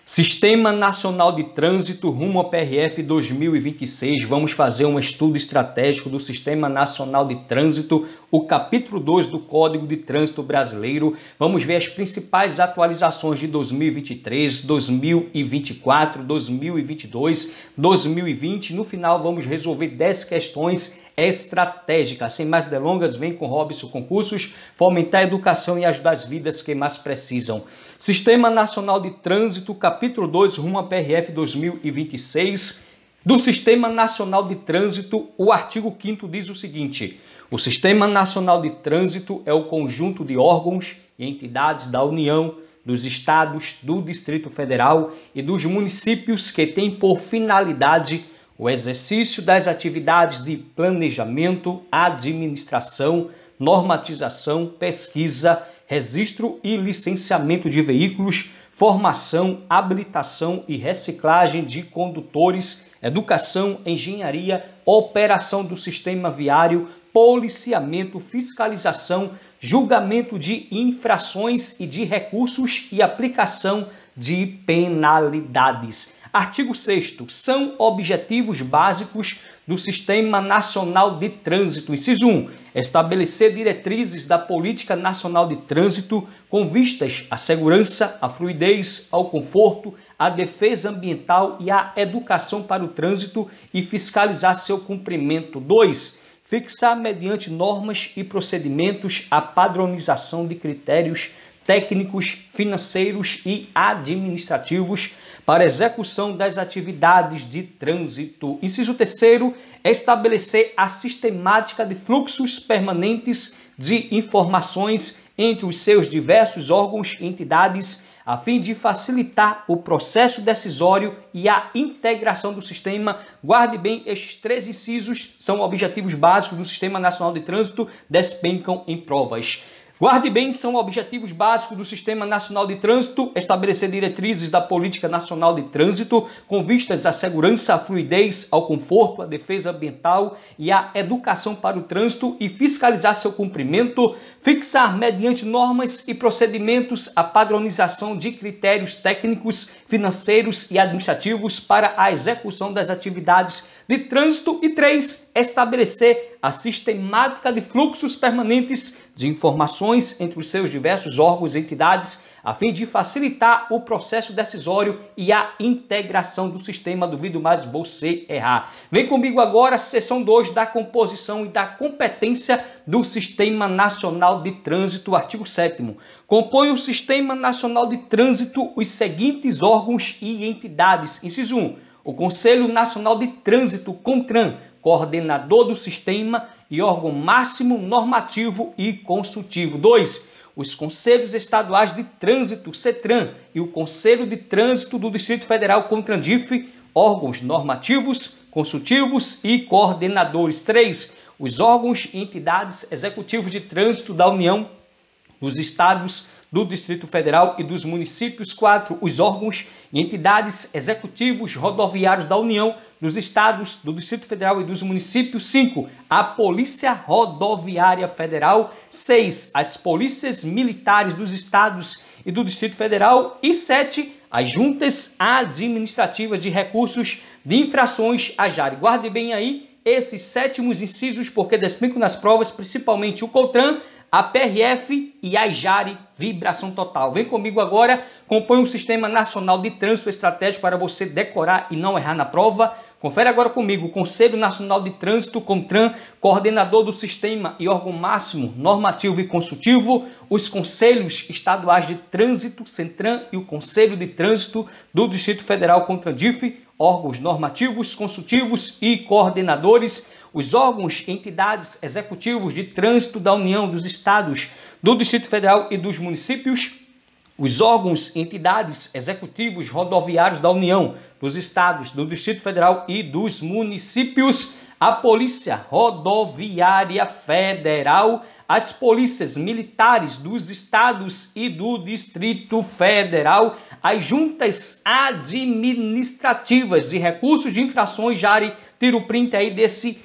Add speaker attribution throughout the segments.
Speaker 1: Sistema Nacional de Trânsito rumo ao PRF 2026. Vamos fazer um estudo estratégico do Sistema Nacional de Trânsito, o capítulo 2 do Código de Trânsito Brasileiro. Vamos ver as principais atualizações de 2023, 2024, 2022, 2020. No final, vamos resolver 10 questões estratégicas. Sem mais delongas, vem com Robson Concursos, fomentar a educação e ajudar as vidas que mais precisam. Sistema Nacional de Trânsito, capítulo 2, rumo a PRF 2026. Do Sistema Nacional de Trânsito, o artigo 5º diz o seguinte: o Sistema Nacional de Trânsito é o conjunto de órgãos e entidades da União, dos Estados, do Distrito Federal e dos municípios que têm por finalidade o exercício das atividades de planejamento, administração, normatização, pesquisa, registro e licenciamento de veículos, formação, habilitação e reciclagem de condutores, educação, engenharia, operação do sistema viário, policiamento, fiscalização, julgamento de infrações e de recursos e aplicação de penalidades. Artigo 6º. São objetivos básicos do Sistema Nacional de Trânsito. Inciso 1. Estabelecer diretrizes da Política Nacional de Trânsito com vistas à segurança, à fluidez, ao conforto, à defesa ambiental e à educação para o trânsito e fiscalizar seu cumprimento. 2. Fixar mediante normas e procedimentos a padronização de critérios técnicos, financeiros e administrativos para execução das atividades de trânsito. Inciso 3º, estabelecer a sistemática de fluxos permanentes de informações entre os seus diversos órgãos e entidades, a fim de facilitar o processo decisório e a integração do sistema. Guarde bem, estes 3 incisos são objetivos básicos do Sistema Nacional de Trânsito, despencam em provas. Guarde bem, são objetivos básicos do Sistema Nacional de Trânsito: estabelecer diretrizes da Política Nacional de Trânsito com vistas à segurança, à fluidez, ao conforto, à defesa ambiental e à educação para o trânsito e fiscalizar seu cumprimento, fixar mediante normas e procedimentos a padronização de critérios técnicos, financeiros e administrativos para a execução das atividades de trânsito e 3. Estabelecer a sistemática de fluxos permanentes de informações entre os seus diversos órgãos e entidades, a fim de facilitar o processo decisório e a integração do sistema. Duvido mais você errar. Vem comigo agora, seção 2 da composição e da competência do Sistema Nacional de Trânsito, artigo 7º. Compõe o Sistema Nacional de Trânsito os seguintes órgãos e entidades. Inciso 1. O Conselho Nacional de Trânsito, CONTRAN, coordenador do sistema e órgão máximo normativo e consultivo. 2. Os Conselhos Estaduais de Trânsito, CETRAN, e o Conselho de Trânsito do Distrito Federal, CONTRANDIF, órgãos normativos, consultivos e coordenadores. 3. Os órgãos e entidades executivos de trânsito da União, dos Estados, do Distrito Federal e dos municípios. 4. Os órgãos e entidades executivos rodoviários da União, dos Estados, do Distrito Federal e dos municípios. 5. A Polícia Rodoviária Federal. 6. As polícias militares dos Estados e do Distrito Federal. E 7. As juntas administrativas de recursos de infrações, a JARI. Guarde bem aí esses 7º incisos, porque despencam nas provas, principalmente o CONTRAN, a PRF e a JARI, vibração total. Vem comigo agora, compõe um Sistema Nacional de Trânsito estratégico para você decorar e não errar na prova. Confere agora comigo: Conselho Nacional de Trânsito, CONTRAN, coordenador do sistema e órgão máximo normativo e consultivo, os Conselhos Estaduais de Trânsito, CENTRAN, e o Conselho de Trânsito do Distrito Federal, CONTRANDIF, órgãos normativos, consultivos e coordenadores, os órgãos e entidades executivos de trânsito da União, dos Estados, do Distrito Federal e dos municípios, os órgãos e entidades executivos rodoviários da União, dos Estados, do Distrito Federal e dos municípios, a Polícia Rodoviária Federal, as polícias militares dos Estados e do Distrito Federal, as juntas administrativas de recursos de infrações. JARI, tira o print aí desse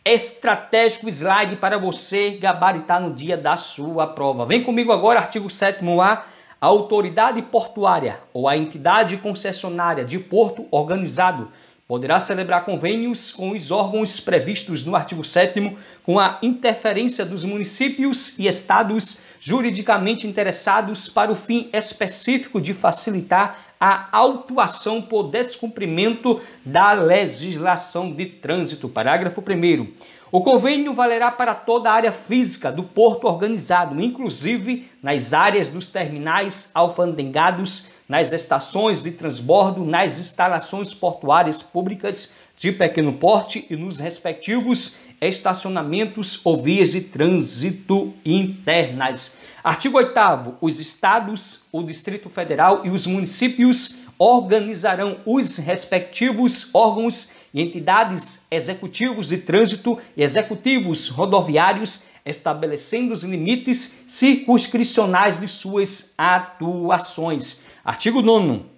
Speaker 1: estratégico slide para você gabaritar no dia da sua prova. Vem comigo agora, artigo 7º A. a autoridade portuária ou a entidade concessionária de porto organizado poderá celebrar convênios com os órgãos previstos no artigo 7º com a interferência dos municípios e estados juridicamente interessados para o fim específico de facilitar a autuação por descumprimento da legislação de trânsito. Parágrafo 1º. O convênio valerá para toda a área física do porto organizado, inclusive nas áreas dos terminais alfandegados, nas estações de transbordo, nas instalações portuárias públicas de pequeno porte e nos respectivos estacionamentos ou vias de trânsito internas. Artigo 8º. Os estados, o Distrito Federal e os municípios organizarão os respectivos órgãos e entidades executivos de trânsito e executivos rodoviários, estabelecendo os limites circunscricionais de suas atuações. Artigo 9º.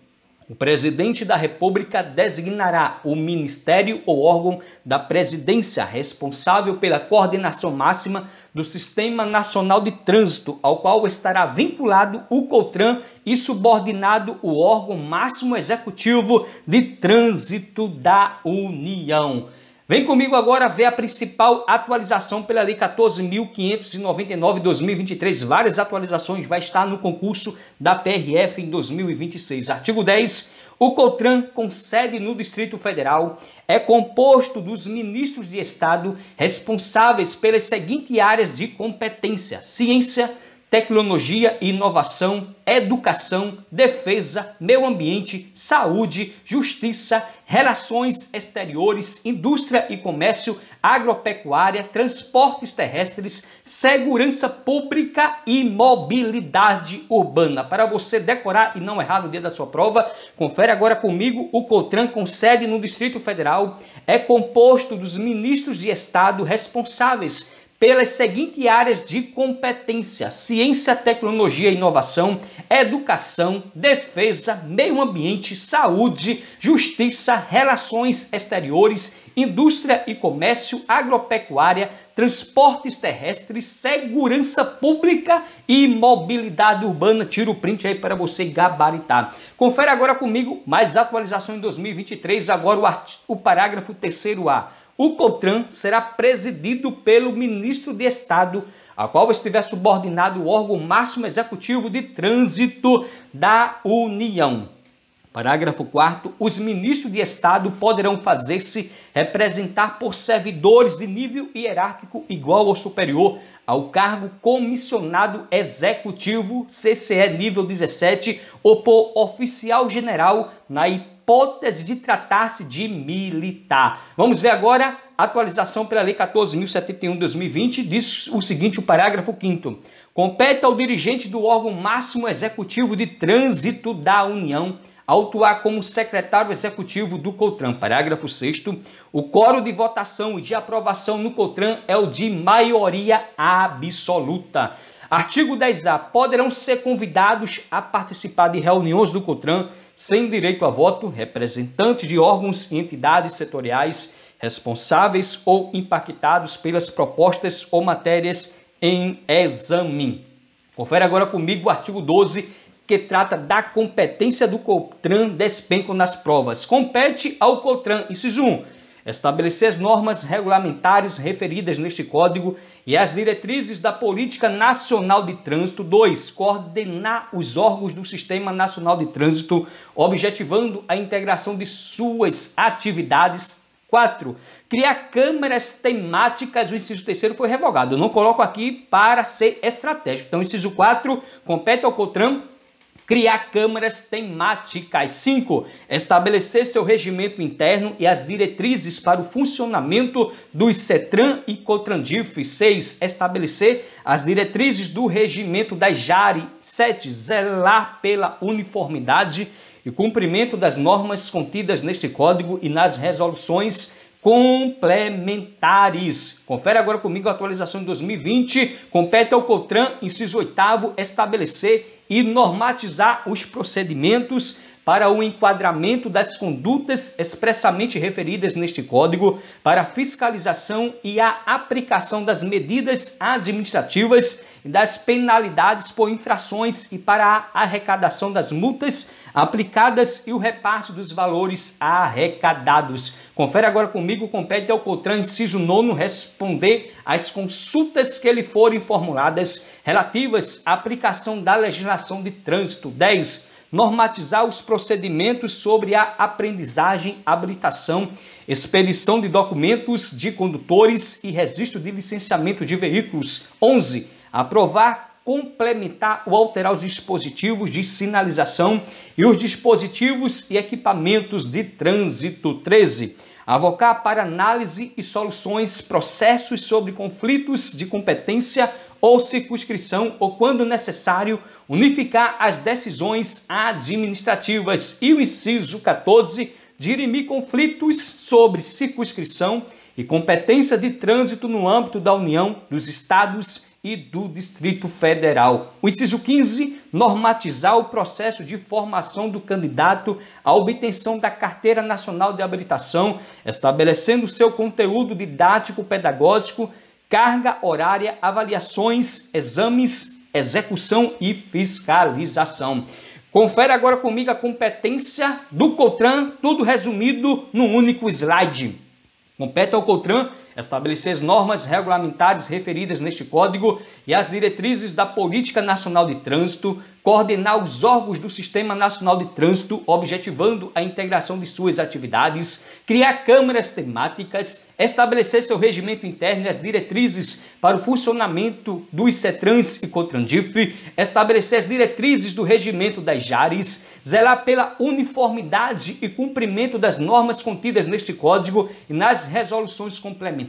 Speaker 1: O presidente da República designará o Ministério ou órgão da Presidência responsável pela coordenação máxima do Sistema Nacional de Trânsito, ao qual estará vinculado o COTRAN e subordinado o órgão máximo executivo de trânsito da União. Vem comigo agora ver a principal atualização pela Lei 14.599/2023. Várias atualizações vai estar no concurso da PRF em 2026. Artigo 10. O COTRAN, com sede no Distrito Federal, é composto dos ministros de Estado responsáveis pelas seguintes áreas de competência: ciência, tecnologia e inovação, educação, defesa, meio ambiente, saúde, justiça, relações exteriores, indústria e comércio, agropecuária, transportes terrestres, segurança pública e mobilidade urbana. Para você decorar e não errar no dia da sua prova, confere agora comigo. O COTRAN, com sede no Distrito Federal, é composto dos ministros de Estado responsáveis pelas seguintes áreas de competência: ciência, tecnologia e inovação, educação, defesa, meio ambiente, saúde, justiça, relações exteriores, indústria e comércio, agropecuária, transportes terrestres, segurança pública e mobilidade urbana. Tira o print aí para você gabaritar. Confere agora comigo mais atualização em 2023, agora o parágrafo 3º-A. O COTRAN será presidido pelo ministro de Estado, a qual estiver subordinado o órgão máximo executivo de trânsito da União. Parágrafo 4º. Os ministros de Estado poderão fazer-se representar por servidores de nível hierárquico igual ou superior ao cargo comissionado executivo, CCE nível 17, ou por oficial general, na hipótese de tratar-se de militar. Vamos ver agora a atualização pela Lei 14.071/2020. Diz o seguinte, o parágrafo 5º. Compete ao dirigente do órgão máximo executivo de trânsito da União autuar como secretário executivo do COTRAN. Parágrafo 6º. O quórum de votação e de aprovação no COTRAN é o de maioria absoluta. Artigo 10A. Poderão ser convidados a participar de reuniões do COTRAN sem direito a voto representantes de órgãos e entidades setoriais responsáveis ou impactados pelas propostas ou matérias em exame. Confere agora comigo o artigo 12, que trata da competência do COTRAN despenco nas provas. Compete ao COTRAN, inciso 1, estabelecer as normas regulamentares referidas neste código e as diretrizes da Política Nacional de Trânsito. 2. Coordenar os órgãos do Sistema Nacional de Trânsito, objetivando a integração de suas atividades. 4. Criar câmeras temáticas. O inciso 3º foi revogado. Eu não coloco aqui para ser estratégico. Então, inciso 4, compete ao COTRAN criar câmaras temáticas. 5. Estabelecer seu regimento interno e as diretrizes para o funcionamento dos CETRAN e COTRANDIF. 6. Estabelecer as diretrizes do regimento da JARE. 7. Zelar pela uniformidade e cumprimento das normas contidas neste código e nas resoluções complementares. Confere agora comigo a atualização de 2020. Compete ao COTRAN, inciso 8º, estabelecer e normatizar os procedimentos para o enquadramento das condutas expressamente referidas neste Código, para a fiscalização e a aplicação das medidas administrativas e das penalidades por infrações e para a arrecadação das multas aplicadas e o repasse dos valores arrecadados. Confere agora comigo, compete ao COTRAN, inciso 9, responder às consultas que lhe forem formuladas relativas à aplicação da legislação de trânsito. 10. Normatizar os procedimentos sobre a aprendizagem, habilitação, expedição de documentos de condutores e registro de licenciamento de veículos. 11. Aprovar, complementar ou alterar os dispositivos de sinalização e os dispositivos e equipamentos de trânsito. 13. Avocar para análise e soluções processos sobre conflitos de competência ou circunscrição ou, quando necessário, unificar as decisões administrativas. E o inciso 14, dirimir conflitos sobre circunscrição e competência de trânsito no âmbito da União, dos Estados e do Distrito Federal. O inciso 15, normatizar o processo de formação do candidato à obtenção da Carteira Nacional de Habilitação, estabelecendo seu conteúdo didático-pedagógico, carga horária, avaliações, exames, execução e fiscalização. Confere agora comigo a competência do COTRAN, tudo resumido num único slide. Compete ao COTRAN estabelecer as normas regulamentares referidas neste Código e as diretrizes da Política Nacional de Trânsito, coordenar os órgãos do Sistema Nacional de Trânsito, objetivando a integração de suas atividades, criar câmaras temáticas, estabelecer seu regimento interno e as diretrizes para o funcionamento do ICETRANS e COTRANDIF, estabelecer as diretrizes do regimento das JARES, zelar pela uniformidade e cumprimento das normas contidas neste Código e nas resoluções complementares,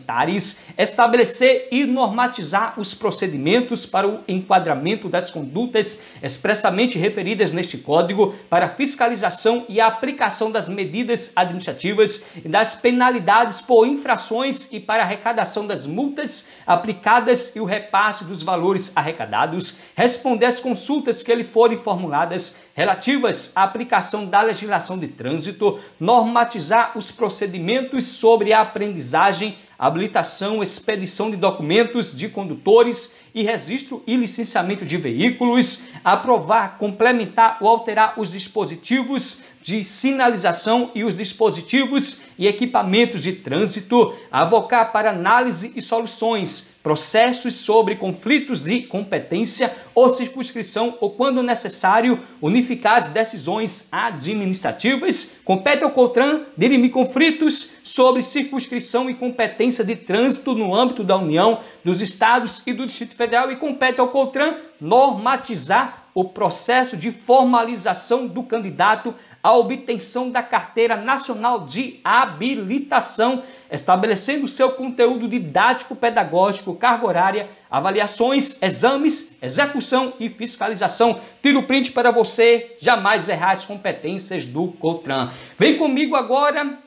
Speaker 1: estabelecer e normatizar os procedimentos para o enquadramento das condutas expressamente referidas neste Código, para a fiscalização e a aplicação das medidas administrativas e das penalidades por infrações e para a arrecadação das multas aplicadas e o repasse dos valores arrecadados, responder às consultas que lhe forem formuladas relativas à aplicação da legislação de trânsito, normatizar os procedimentos sobre a aprendizagem, habilitação, expedição de documentos de condutores e registro e licenciamento de veículos, aprovar, complementar ou alterar os dispositivos de sinalização e os dispositivos e equipamentos de trânsito, avocar para análise e soluções processos sobre conflitos de competência ou circunscrição ou, quando necessário, unificar as decisões administrativas. Compete ao COTRAN dirimir conflitos sobre circunscrição e competência de trânsito no âmbito da União, dos Estados e do Distrito Federal, e compete ao COTRAN normatizar o processo de formalização do candidato à obtenção da Carteira Nacional de Habilitação, estabelecendo seu conteúdo didático-pedagógico, carga horária, avaliações, exames, execução e fiscalização. Tiro o print para você jamais errar as competências do COTRAN. Vem comigo agora,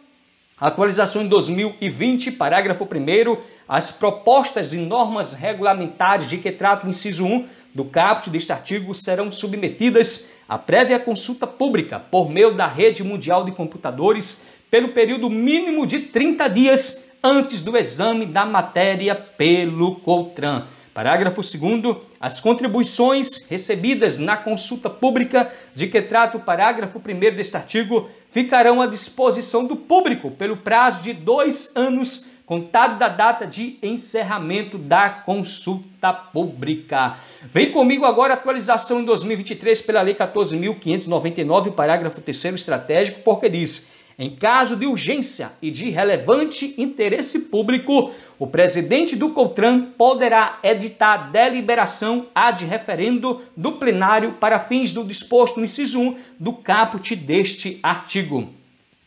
Speaker 1: atualização em 2020, parágrafo 1º, as propostas de normas regulamentares de que trata o inciso 1 do caput deste artigo serão submetidas à prévia consulta pública por meio da rede mundial de computadores pelo período mínimo de 30 dias antes do exame da matéria pelo COTRAN. Parágrafo 2º. As contribuições recebidas na consulta pública de que trata o parágrafo 1º deste artigo ficarão à disposição do público pelo prazo de 2 anos, contado da data de encerramento da consulta pública. Vem comigo agora a atualização em 2023 pela Lei 14.599, parágrafo 3º estratégico, porque diz: em caso de urgência e de relevante interesse público, o presidente do COTRAN poderá editar deliberação ad referendo do plenário para fins do disposto no inciso 1 do caput deste artigo.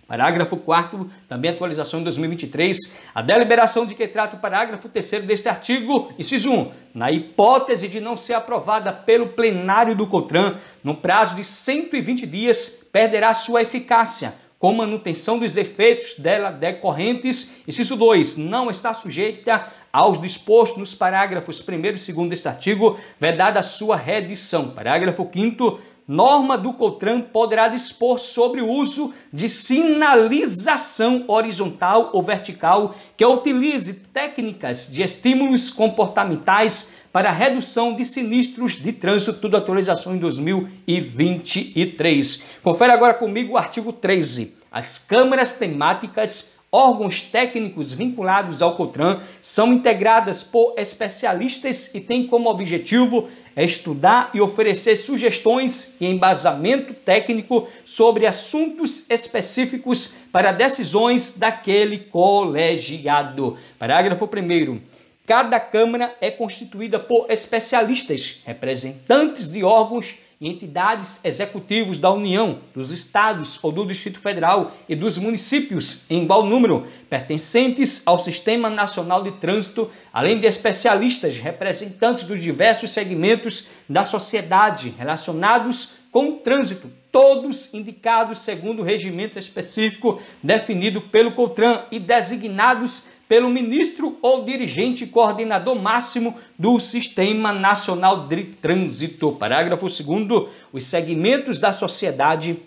Speaker 1: Parágrafo 4º, também atualização em 2023, a deliberação de que trata o parágrafo 3º deste artigo, inciso 1, na hipótese de não ser aprovada pelo plenário do COTRAN, no prazo de 120 dias, perderá sua eficácia, com manutenção dos efeitos dela decorrentes. Inciso 2, não está sujeita aos dispostos nos parágrafos 1º e 2º deste artigo, vedada a sua redição. Parágrafo 5º, norma do CONTRAN poderá dispor sobre o uso de sinalização horizontal ou vertical que utilize técnicas de estímulos comportamentais para a redução de sinistros de trânsito, tudo atualização em 2023. Confere agora comigo o artigo 13. As câmaras temáticas, órgãos técnicos vinculados ao CONTRAN, são integradas por especialistas e têm como objetivo estudar e oferecer sugestões e embasamento técnico sobre assuntos específicos para decisões daquele colegiado. Parágrafo 1º. Cada Câmara é constituída por especialistas, representantes de órgãos e entidades executivos da União, dos Estados ou do Distrito Federal e dos municípios, em igual número, pertencentes ao Sistema Nacional de Trânsito, além de especialistas representantes dos diversos segmentos da sociedade relacionados com o trânsito, todos indicados segundo o regimento específico definido pelo CONTRAN e designados pelo ministro ou dirigente coordenador máximo do Sistema Nacional de Trânsito. Parágrafo 2º. Os segmentos da sociedade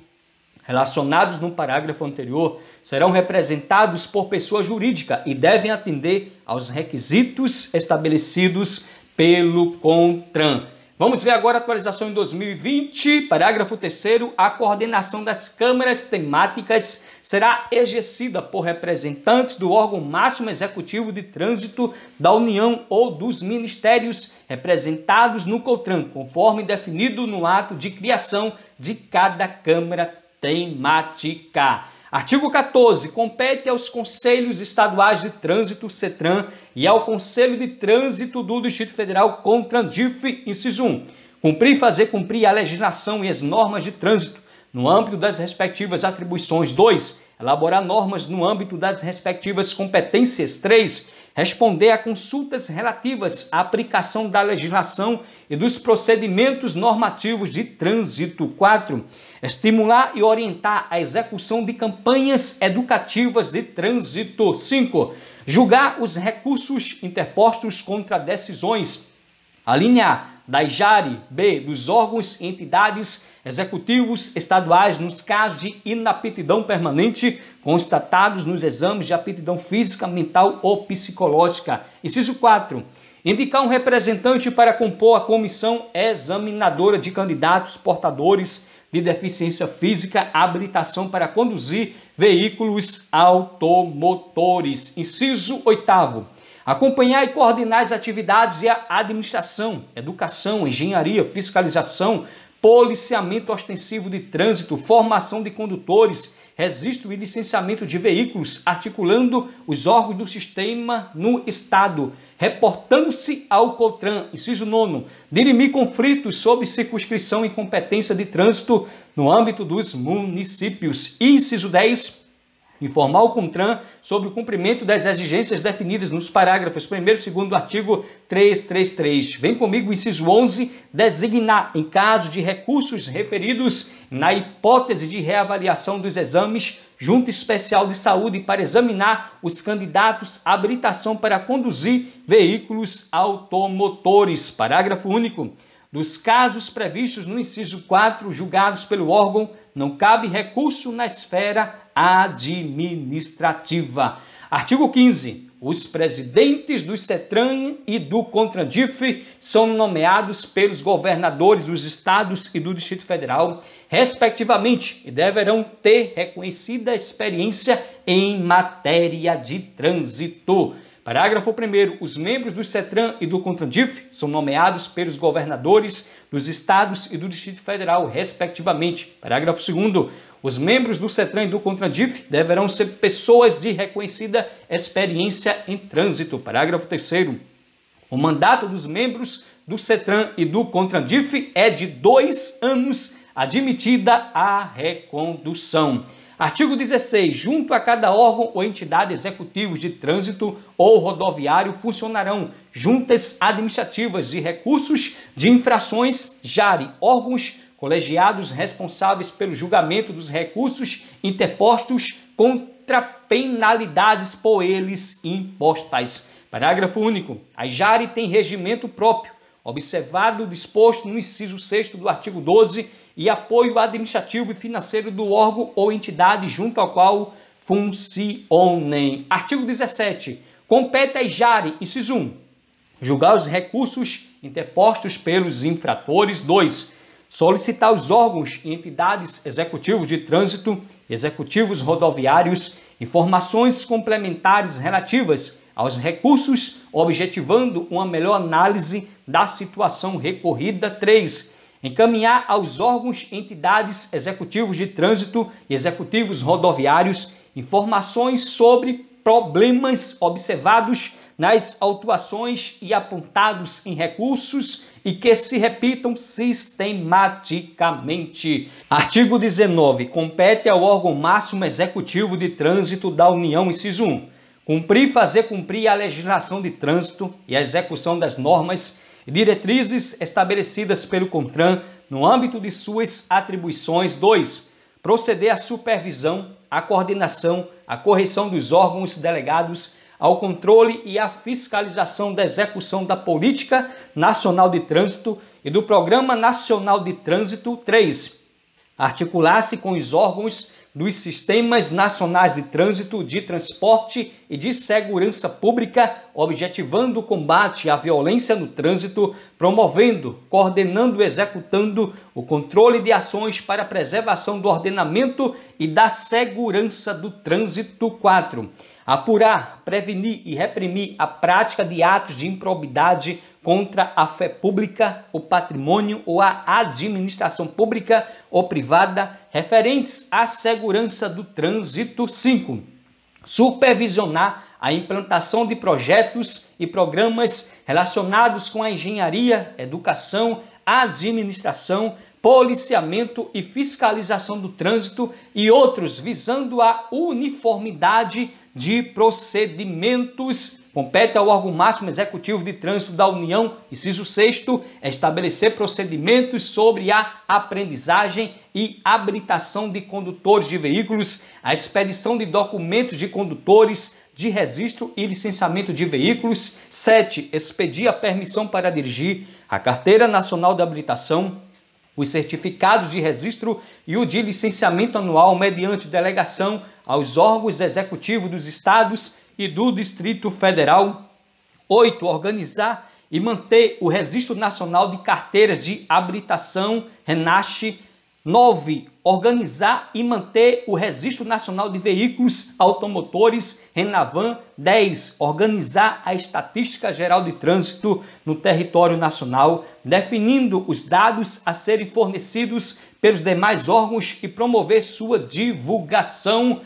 Speaker 1: relacionados no parágrafo anterior serão representados por pessoa jurídica e devem atender aos requisitos estabelecidos pelo CONTRAN. Vamos ver agora a atualização em 2020, parágrafo 3º, a coordenação das câmaras temáticas será exercida por representantes do órgão máximo executivo de trânsito da União ou dos ministérios representados no CONTRAN, conforme definido no ato de criação de cada câmara temática. Artigo 14. Compete aos Conselhos Estaduais de Trânsito, CETRAN, e ao Conselho de Trânsito do Distrito Federal, CONTRANDIF, inciso 1, cumprir e fazer cumprir a legislação e as normas de trânsito no âmbito das respectivas atribuições. 2. Elaborar normas no âmbito das respectivas competências. 3. Responder a consultas relativas à aplicação da legislação e dos procedimentos normativos de trânsito. 4. Estimular e orientar a execução de campanhas educativas de trânsito. 5. Julgar os recursos interpostos contra decisões. A linha A, da IJARE. B, dos órgãos e entidades executivos estaduais nos casos de inaptidão permanente constatados nos exames de aptidão física, mental ou psicológica. Inciso 4. Indicar um representante para compor a comissão examinadora de candidatos portadores de deficiência física, habilitação para conduzir veículos automotores. Inciso 8º. Acompanhar e coordenar as atividades de administração, educação, engenharia, fiscalização, policiamento ostensivo de trânsito, formação de condutores, registro e licenciamento de veículos, articulando os órgãos do sistema no Estado, reportando-se ao CONTRAN. Inciso 9. Dirimir conflitos sob circunscrição e competência de trânsito no âmbito dos municípios. Inciso 10. Informar o CONTRAN sobre o cumprimento das exigências definidas nos parágrafos 1º e 2º do artigo 333. Vem comigo, inciso 11, designar, em caso de recursos referidos, na hipótese de reavaliação dos exames, Junta Especial de Saúde para examinar os candidatos à habilitação para conduzir veículos automotores. Parágrafo único. Dos casos previstos no inciso 4, julgados pelo órgão, não cabe recurso na esfera administrativa. Artigo 15. Os presidentes do CETRAN e do CONTRANDIF são nomeados pelos governadores dos estados e do Distrito Federal, respectivamente, e deverão ter reconhecida experiência em matéria de trânsito. Parágrafo 1º. Os membros do CETRAN e do CONTRANDIF são nomeados pelos governadores dos estados e do Distrito Federal, respectivamente. Parágrafo 2º. Os membros do CETRAN e do CONTRANDIF deverão ser pessoas de reconhecida experiência em trânsito. Parágrafo 3º. O mandato dos membros do CETRAN e do CONTRANDIF é de 2 anos, admitida a recondução. Artigo 16. Junto a cada órgão ou entidade executivo de trânsito ou rodoviário funcionarão juntas administrativas de recursos de infrações, JARE, órgãos colegiados responsáveis pelo julgamento dos recursos interpostos contra penalidades por eles impostas. Parágrafo único. A JARE tem regimento próprio, observado o disposto no inciso 6º do artigo 12 e apoio administrativo e financeiro do órgão ou entidade junto ao qual funcionem. Artigo 17. Compete à JARE, inciso 1, julgar os recursos interpostos pelos infratores. 2. Solicitar aos órgãos e entidades executivos de trânsito, executivos rodoviários, informações complementares relativas aos recursos, objetivando uma melhor análise da situação recorrida. 3. Encaminhar aos órgãos e entidades executivos de trânsito e executivos rodoviários informações sobre problemas observados nas autuações e apontados em recursos e que se repitam sistematicamente. Artigo 19. Compete ao órgão máximo executivo de trânsito da União, inciso 1, cumprir e fazer cumprir a legislação de trânsito e a execução das normas e diretrizes estabelecidas pelo CONTRAN no âmbito de suas atribuições. 2. Proceder à supervisão, à coordenação, à correção dos órgãos delegados ao controle e à fiscalização da execução da Política Nacional de Trânsito e do Programa Nacional de Trânsito. 3. Articular-se com os órgãos dos Sistemas Nacionais de Trânsito, de Transporte e de Segurança Pública, objetivando o combate à violência no trânsito, promovendo, coordenando e executando o controle de ações para a preservação do ordenamento e da segurança do trânsito. 4. Apurar, prevenir e reprimir a prática de atos de improbidade contra a fé pública, o patrimônio ou a administração pública ou privada referentes à segurança do trânsito. 5. Supervisionar a implantação de projetos e programas relacionados com a engenharia, educação, administração, policiamento e fiscalização do trânsito e outros visando a uniformidade de procedimentos. Compete ao órgão máximo executivo de trânsito da União, inciso 6º, estabelecer procedimentos sobre a aprendizagem e habilitação de condutores de veículos, a expedição de documentos de condutores, de registro e licenciamento de veículos. 7. Expedir a permissão para dirigir, a Carteira Nacional de Habilitação, os certificados de registro e o de licenciamento anual mediante delegação aos órgãos executivos dos estados e do Distrito Federal. 8. Organizar e manter o Registro Nacional de Carteiras de Habilitação, RENACH. 9. Organizar e manter o Registro Nacional de Veículos Automotores, RENAVAN. 10. Organizar a Estatística Geral de Trânsito no território nacional, definindo os dados a serem fornecidos pelos demais órgãos e promover sua divulgação.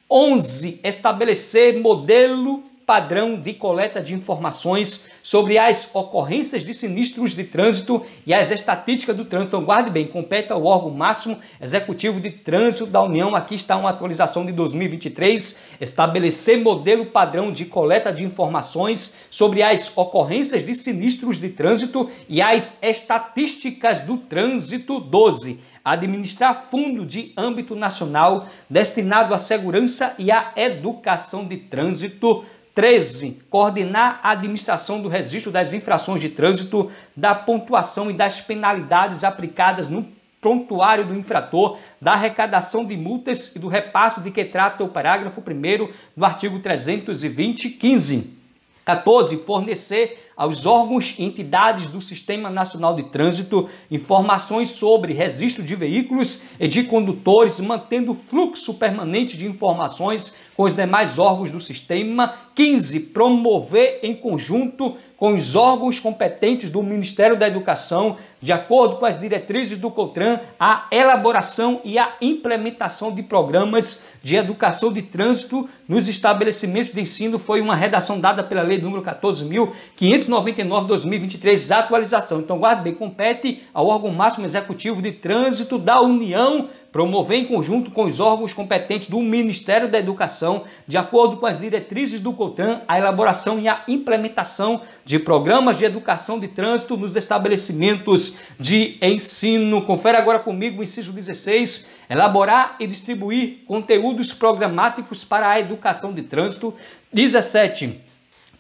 Speaker 1: 11. Estabelecer modelo padrão de coleta de informações sobre as ocorrências de sinistros de trânsito e as estatísticas do trânsito. Então, guarde bem, compete ao órgão máximo executivo de trânsito da União. Aqui está uma atualização de 2023. Estabelecer modelo padrão de coleta de informações sobre as ocorrências de sinistros de trânsito e as estatísticas do trânsito. 12. Administrar fundo de âmbito nacional destinado à segurança e à educação de trânsito. 13. Coordenar a administração do registro das infrações de trânsito, da pontuação e das penalidades aplicadas no prontuário do infrator, da arrecadação de multas e do repasse de que trata o parágrafo 1º do artigo 320. 15. 14. Fornecer aos órgãos e entidades do Sistema Nacional de Trânsito informações sobre registro de veículos e de condutores, mantendo fluxo permanente de informações com os demais órgãos do sistema. 15. Promover em conjunto com os órgãos competentes do Ministério da Educação, de acordo com as diretrizes do CONTRAN, a elaboração e a implementação de programas de educação de trânsito nos estabelecimentos de ensino. Foi uma redação dada pela Lei número 14.599/2023, atualização. Então, guarde bem, compete ao órgão máximo executivo de trânsito da União promover em conjunto com os órgãos competentes do Ministério da Educação, de acordo com as diretrizes do CONTRAN, a elaboração e a implementação de programas de educação de trânsito nos estabelecimentos de ensino. Confere agora comigo o inciso 16. Elaborar e distribuir conteúdos programáticos para a educação de trânsito. 17.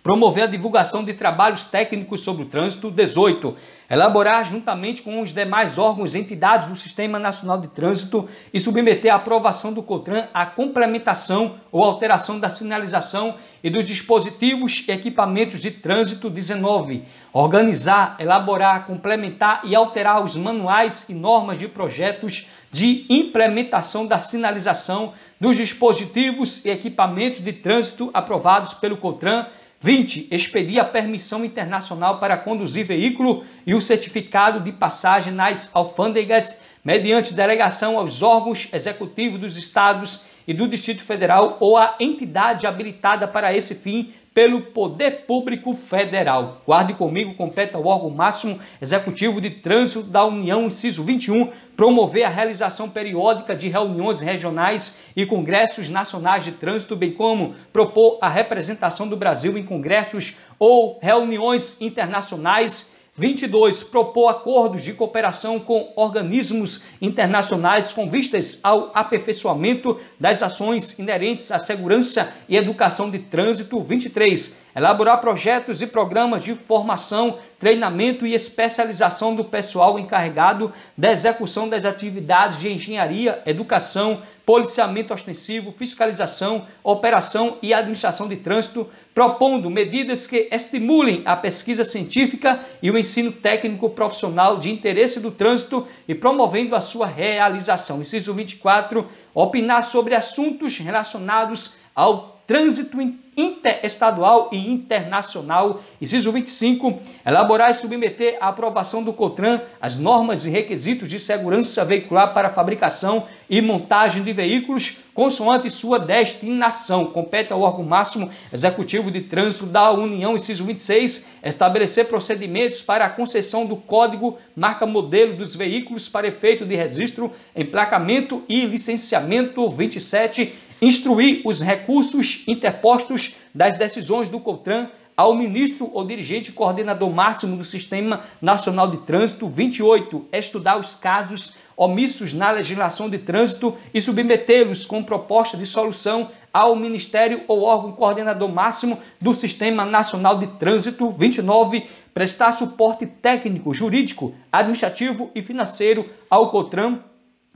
Speaker 1: Promover a divulgação de trabalhos técnicos sobre o trânsito. 18. Elaborar, juntamente com os demais órgãos e entidades do Sistema Nacional de Trânsito e submeter à aprovação do CONTRAN a complementação ou alteração da sinalização e dos dispositivos e equipamentos de trânsito. 19. Organizar, elaborar, complementar e alterar os manuais e normas de projetos de implementação da sinalização dos dispositivos e equipamentos de trânsito aprovados pelo CONTRAN. 20. Expedir a permissão internacional para conduzir veículo e o certificado de passagem nas alfândegas mediante delegação aos órgãos executivos dos estados e do Distrito Federal ou a entidade habilitada para esse fim pelo Poder Público Federal. Guarde comigo, compete ao órgão máximo executivo de trânsito da União, inciso 21, promover a realização periódica de reuniões regionais e congressos nacionais de trânsito, bem como propor a representação do Brasil em congressos ou reuniões internacionais. 22. Propor acordos de cooperação com organismos internacionais com vistas ao aperfeiçoamento das ações inerentes à segurança e educação de trânsito. 23. Elaborar projetos e programas de formação, treinamento e especialização do pessoal encarregado da execução das atividades de engenharia, educação, policiamento ostensivo, fiscalização, operação e administração de trânsito, propondo medidas que estimulem a pesquisa científica e o ensino técnico profissional de interesse do trânsito e promovendo a sua realização. Inciso 24, opinar sobre assuntos relacionados ao trânsito interestadual e internacional. Inciso 25, elaborar e submeter à aprovação do CONTRAN as normas e requisitos de segurança veicular para fabricação e montagem de veículos consoante sua destinação. Compete ao órgão máximo executivo de trânsito da União, inciso 26, estabelecer procedimentos para a concessão do código marca-modelo dos veículos para efeito de registro, emplacamento e licenciamento. 27, instruir os recursos interpostos das decisões do CONTRAN ao ministro ou dirigente coordenador máximo do Sistema Nacional de Trânsito. 28. Estudar os casos omissos na legislação de trânsito e submetê-los com proposta de solução ao Ministério ou órgão coordenador máximo do Sistema Nacional de Trânsito. 29. Prestar suporte técnico, jurídico, administrativo e financeiro ao CONTRAN.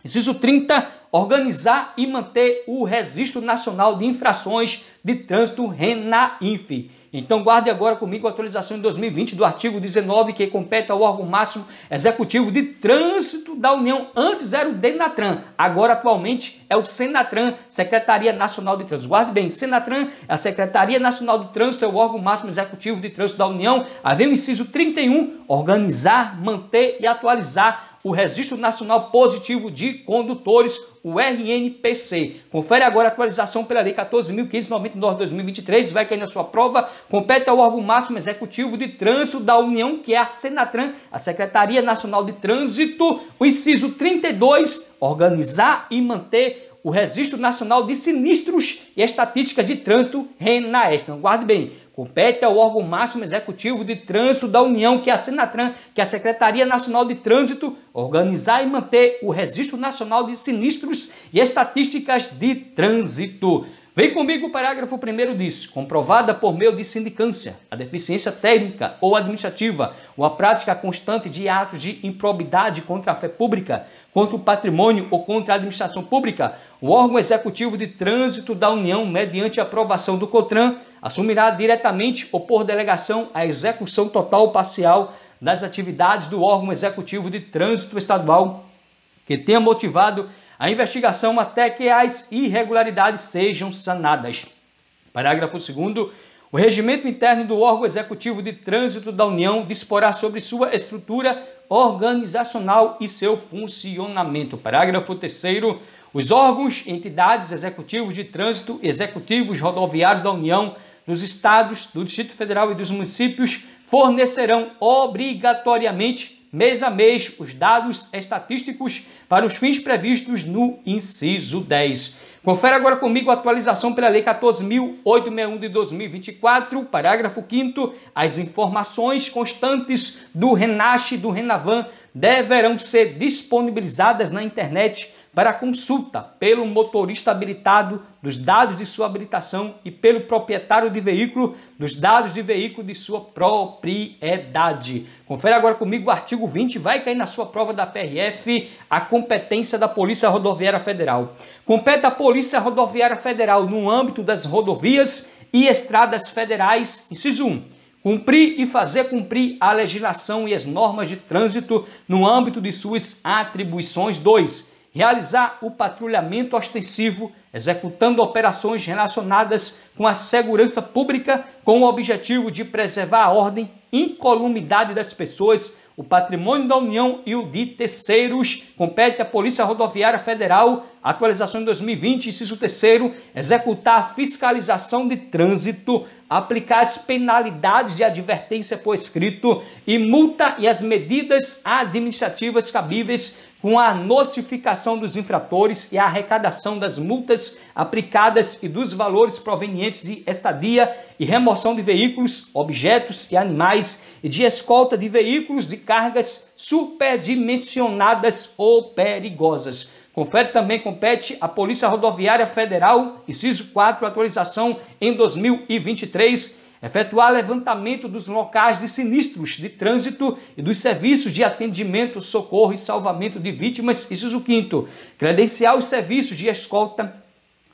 Speaker 1: Inciso 30, organizar e manter o Registro Nacional de Infrações de Trânsito, RENAINF. Então guarde agora comigo a atualização em 2020 do artigo 19, que compete ao órgão máximo executivo de trânsito da União. Antes era o DENATRAN, agora atualmente é o SENATRAN, Secretaria Nacional de Trânsito. Guarde bem, SENATRAN, a Secretaria Nacional de Trânsito, é o órgão máximo executivo de trânsito da União. Aí vem o inciso 31, organizar, manter e atualizar o Registro Nacional Positivo de Condutores, o RNPC. Confere agora a atualização pela Lei 14.599 de 2023, vai cair na sua prova. Compete ao órgão máximo executivo de trânsito da União, que é a SENATRAN, a Secretaria Nacional de Trânsito. O inciso 32, organizar e manter o Registro Nacional de Sinistros e Estatísticas de Trânsito, RENAEST. Então, guarde bem, compete ao órgão máximo executivo de trânsito da União, que é a SENATRAN, que é a Secretaria Nacional de Trânsito, organizar e manter o Registro Nacional de Sinistros e Estatísticas de Trânsito. Vem comigo, o parágrafo 1º diz: comprovada por meio de sindicância, a deficiência técnica ou administrativa, ou a prática constante de atos de improbidade contra a fé pública, contra o patrimônio ou contra a administração pública, o órgão executivo de trânsito da União, mediante aprovação do CONTRAN, assumirá diretamente ou por delegação a execução total ou parcial das atividades do órgão executivo de trânsito estadual que tenha motivado a investigação até que as irregularidades sejam sanadas. Parágrafo 2º. O regimento interno do órgão executivo de trânsito da União disporá sobre sua estrutura organizacional e seu funcionamento. Parágrafo 3º. Os órgãos e entidades executivos de trânsito e executivos rodoviários da União, dos estados, do Distrito Federal e dos municípios fornecerão obrigatoriamente, mês a mês, os dados estatísticos para os fins previstos no inciso 10. Confere agora comigo a atualização pela Lei 14.861 de 2024, parágrafo 5º. As informações constantes do RENASH e do RENAVAN deverão ser disponibilizadas na internet para consulta pelo motorista habilitado dos dados de sua habilitação e pelo proprietário de veículo dos dados de veículo de sua propriedade. Confere agora comigo o artigo 20, vai cair na sua prova da PRF, a competência da Polícia Rodoviária Federal. Compete à Polícia Rodoviária Federal, no âmbito das rodovias e estradas federais, inciso 1, cumprir e fazer cumprir a legislação e as normas de trânsito no âmbito de suas atribuições. 2. Realizar o patrulhamento ostensivo, executando operações relacionadas com a segurança pública com o objetivo de preservar a ordem, incolumidade das pessoas, o patrimônio da União e o de terceiros. Compete à Polícia Rodoviária Federal, atualização em 2020, inciso 3º, executar a fiscalização de trânsito, aplicar as penalidades de advertência por escrito e multa e as medidas administrativas cabíveis com a notificação dos infratores e a arrecadação das multas aplicadas e dos valores provenientes de estadia e remoção de veículos, objetos e animais e de escolta de veículos de cargas superdimensionadas ou perigosas. Confere também, compete à Polícia Rodoviária Federal, inciso 4, atualização em 2023, efetuar levantamento dos locais de sinistros de trânsito e dos serviços de atendimento, socorro e salvamento de vítimas, inciso 5º, credenciar os serviços de escolta,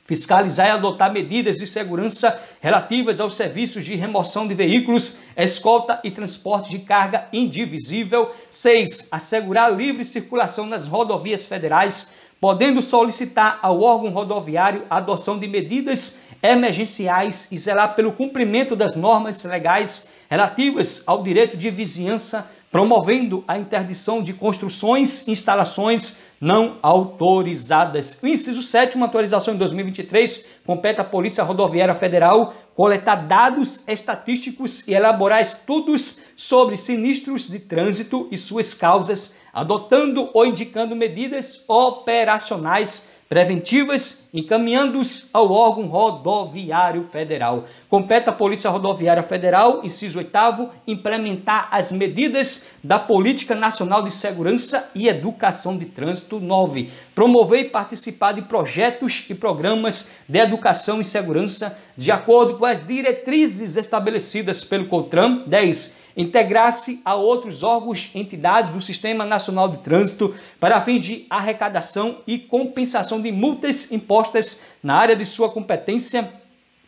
Speaker 1: fiscalizar e adotar medidas de segurança relativas aos serviços de remoção de veículos, escolta e transporte de carga indivisível. 6. Assegurar a livre circulação nas rodovias federais, podendo solicitar ao órgão rodoviário a adoção de medidas emergenciais e zelar pelo cumprimento das normas legais relativas ao direito de vizinhança, promovendo a interdição de construções e instalações não autorizadas. O inciso 7º, atualização em 2023, compete à Polícia Rodoviária Federal coletar dados estatísticos e elaborar estudos sobre sinistros de trânsito e suas causas, adotando ou indicando medidas operacionais preventivas, encaminhando-os ao órgão rodoviário federal. Compete à Polícia Rodoviária Federal, inciso 8º, implementar as medidas da Política Nacional de Segurança e Educação de Trânsito. 9. Promover e participar de projetos e programas de educação e segurança de acordo com as diretrizes estabelecidas pelo CONTRAN. 10. Integrar-se a outros órgãos e entidades do Sistema Nacional de Trânsito para fim de arrecadação e compensação de multas impostas na área de sua competência,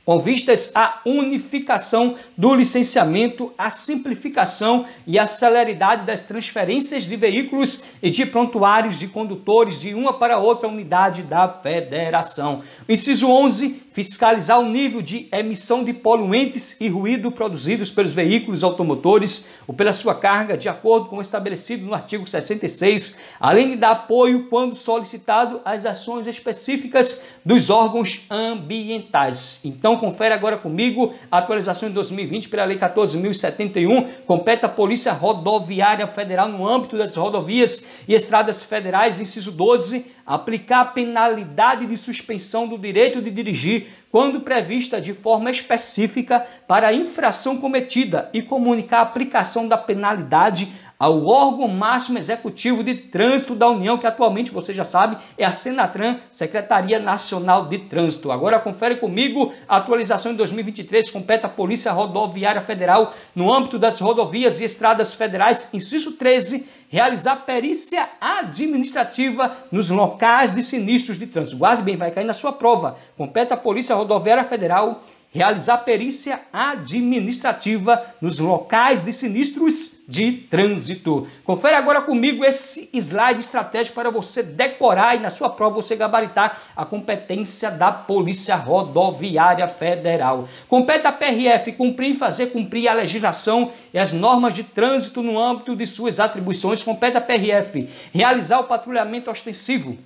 Speaker 1: com vistas à unificação do licenciamento, a simplificação e a celeridade das transferências de veículos e de prontuários de condutores de uma para outra unidade da federação. Inciso 11. Fiscalizar o nível de emissão de poluentes e ruído produzidos pelos veículos automotores ou pela sua carga, de acordo com o estabelecido no artigo 66, além de dar apoio, quando solicitado, às ações específicas dos órgãos ambientais. Então, confere agora comigo a atualização em 2020 pela Lei 14.071, compete à Polícia Rodoviária Federal no âmbito das rodovias e estradas federais, inciso 12, aplicar a penalidade de suspensão do direito de dirigir quando prevista de forma específica para a infração cometida e comunicar a aplicação da penalidade ao órgão máximo executivo de trânsito da União, que atualmente, você já sabe, é a Senatran, Secretaria Nacional de Trânsito. Agora confere comigo a atualização em 2023, compete à Polícia Rodoviária Federal no âmbito das rodovias e estradas federais, inciso 13, realizar perícia administrativa nos locais de sinistros de trânsito. Guarde bem, vai cair na sua prova. Compete à Polícia Rodoviária Federal realizar perícia administrativa nos locais de sinistros de trânsito. Confere agora comigo esse slide estratégico para você decorar e na sua prova você gabaritar a competência da Polícia Rodoviária Federal. Compete à PRF cumprir e fazer cumprir a legislação e as normas de trânsito no âmbito de suas atribuições. Compete à PRF realizar o patrulhamento ostensivo,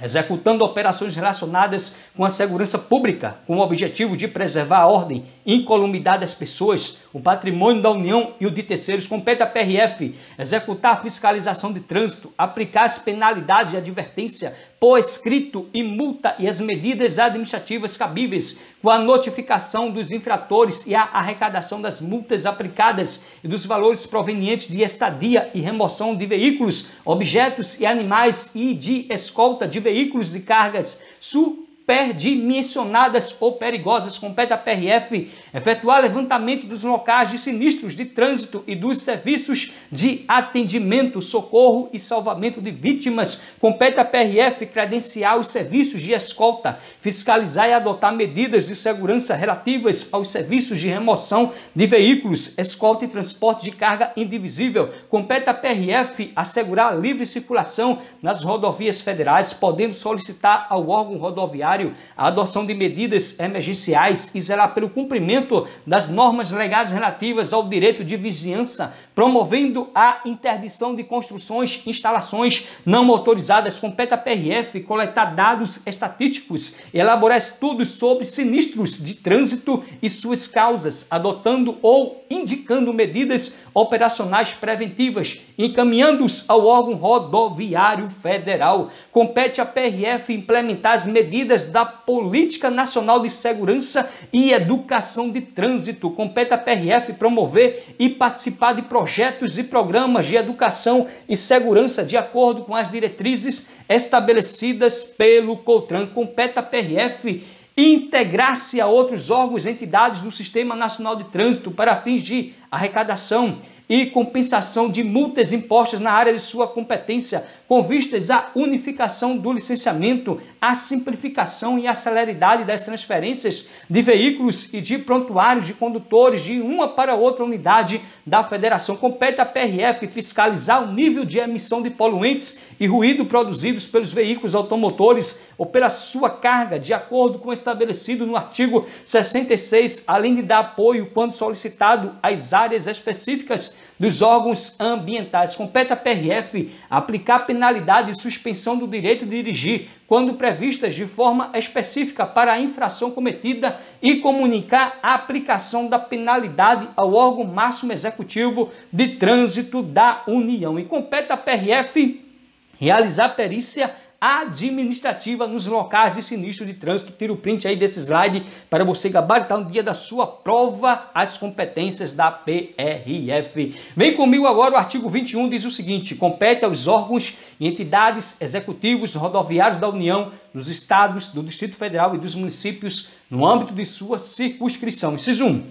Speaker 1: executando operações relacionadas com a segurança pública, com o objetivo de preservar a ordem, incolumidade das pessoas, o patrimônio da União e o de terceiros. Compete à PRF executar a fiscalização de trânsito, aplicar as penalidades de advertência por escrito e multa e as medidas administrativas cabíveis, com a notificação dos infratores e a arrecadação das multas aplicadas e dos valores provenientes de estadia e remoção de veículos, objetos e animais e de escolta de veículos de cargas superdimensionadas ou perigosas. Compete à PRF efetuar levantamento dos locais de sinistros de trânsito e dos serviços de atendimento, socorro e salvamento de vítimas. Compete à PRF credenciar os serviços de escolta, fiscalizar e adotar medidas de segurança relativas aos serviços de remoção de veículos, escolta e transporte de carga indivisível. Compete à PRF assegurar a livre circulação nas rodovias federais, podendo solicitar ao órgão rodoviário a adoção de medidas emergenciais e zelar pelo cumprimento das normas legais relativas ao direito de vizinhança, promovendo a interdição de construções, instalações não autorizadas. Compete à PRF coletar dados estatísticos e elaborar estudos sobre sinistros de trânsito e suas causas, adotando ou indicando medidas operacionais preventivas, encaminhando-os ao órgão rodoviário federal. Compete à PRF implementar as medidas da Política Nacional de Segurança e Educação de Trânsito. Compete à PRF promover e participar de projetos e programas de educação e segurança de acordo com as diretrizes estabelecidas pelo CONTRAN. Compete à PRF integrar-se a outros órgãos e entidades do Sistema Nacional de Trânsito para fins de arrecadação e compensação de multas impostas na área de sua competência, com vistas à unificação do licenciamento, à simplificação e à celeridade das transferências de veículos e de prontuários de condutores de uma para outra unidade da Federação. Compete à PRF fiscalizar o nível de emissão de poluentes e ruído produzidos pelos veículos automotores ou pela sua carga, de acordo com o estabelecido no artigo 66, além de dar apoio, quando solicitado, às áreas específicas dos órgãos ambientais. Compete à PRF aplicar penalidade e suspensão do direito de dirigir, quando previstas de forma específica para a infração cometida, e comunicar a aplicação da penalidade ao órgão máximo executivo de trânsito da União. E compete à PRF realizar perícia administrativa nos locais de sinistro de trânsito. Tira o print aí desse slide para você gabaritar no dia da sua prova as competências da PRF. Vem comigo agora, o artigo 21 diz o seguinte: compete aos órgãos e entidades executivos rodoviários da União, dos estados, do Distrito Federal e dos municípios, no âmbito de sua circunscrição. Inciso 1.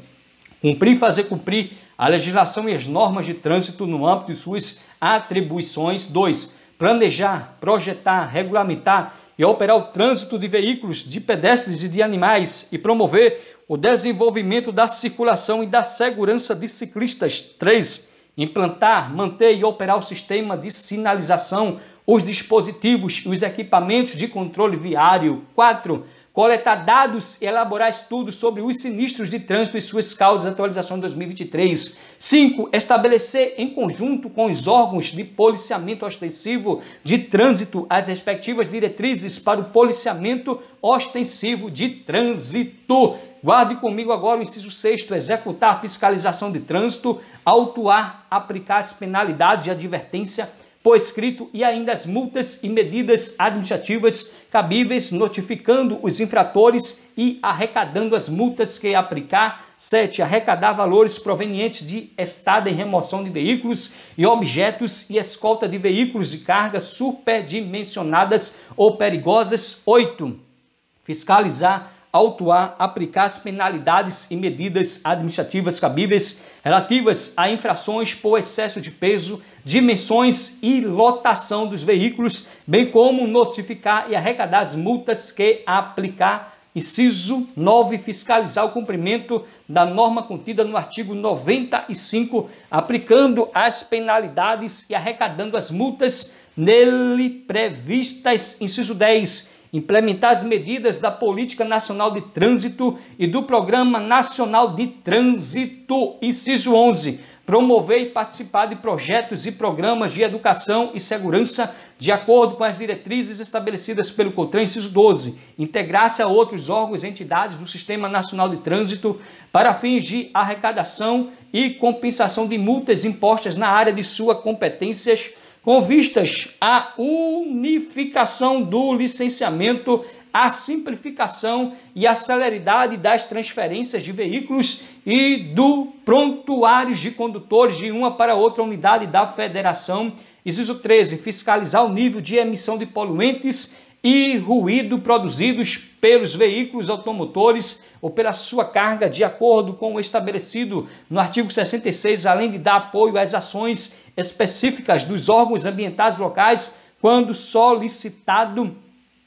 Speaker 1: Cumprir e fazer cumprir a legislação e as normas de trânsito no âmbito de suas atribuições. 2. Planejar, projetar, regulamentar e operar o trânsito de veículos, de pedestres e de animais e promover o desenvolvimento da circulação e da segurança de ciclistas. 3. Implantar, manter e operar o sistema de sinalização, os dispositivos e os equipamentos de controle viário. 4. Coletar dados e elaborar estudos sobre os sinistros de trânsito e suas causas, atualização de 2023. 5. Estabelecer em conjunto com os órgãos de policiamento ostensivo de trânsito as respectivas diretrizes para o policiamento ostensivo de trânsito. Guarde comigo agora o inciso 6º, executar a fiscalização de trânsito, autuar, aplicar as penalidades de advertência por escrito e ainda as multas e medidas administrativas cabíveis, notificando os infratores e arrecadando as multas que aplicar. 7. Arrecadar valores provenientes de estada em remoção de veículos e objetos e escolta de veículos de carga superdimensionadas ou perigosas. 8. Fiscalizar, autuar, aplicar as penalidades e medidas administrativas cabíveis relativas a infrações por excesso de peso, dimensões e lotação dos veículos, bem como notificar e arrecadar as multas que aplicar. Inciso 9. Fiscalizar o cumprimento da norma contida no artigo 95, aplicando as penalidades e arrecadando as multas nele previstas. Inciso 10. Implementar as medidas da Política Nacional de Trânsito e do Programa Nacional de Trânsito. Inciso 11. Promover e participar de projetos e programas de educação e segurança de acordo com as diretrizes estabelecidas pelo CONTRAN. Inciso 12. Integrar-se a outros órgãos e entidades do Sistema Nacional de Trânsito para fins de arrecadação e compensação de multas impostas na área de suas competências, com vistas à unificação do licenciamento, a simplificação e a celeridade das transferências de veículos e do prontuários de condutores de uma para outra unidade da Federação. Inciso 13. Fiscalizar o nível de emissão de poluentes e ruído produzidos pelos veículos automotores ou pela sua carga, de acordo com o estabelecido no artigo 66, além de dar apoio às ações específicas dos órgãos ambientais locais, quando solicitado.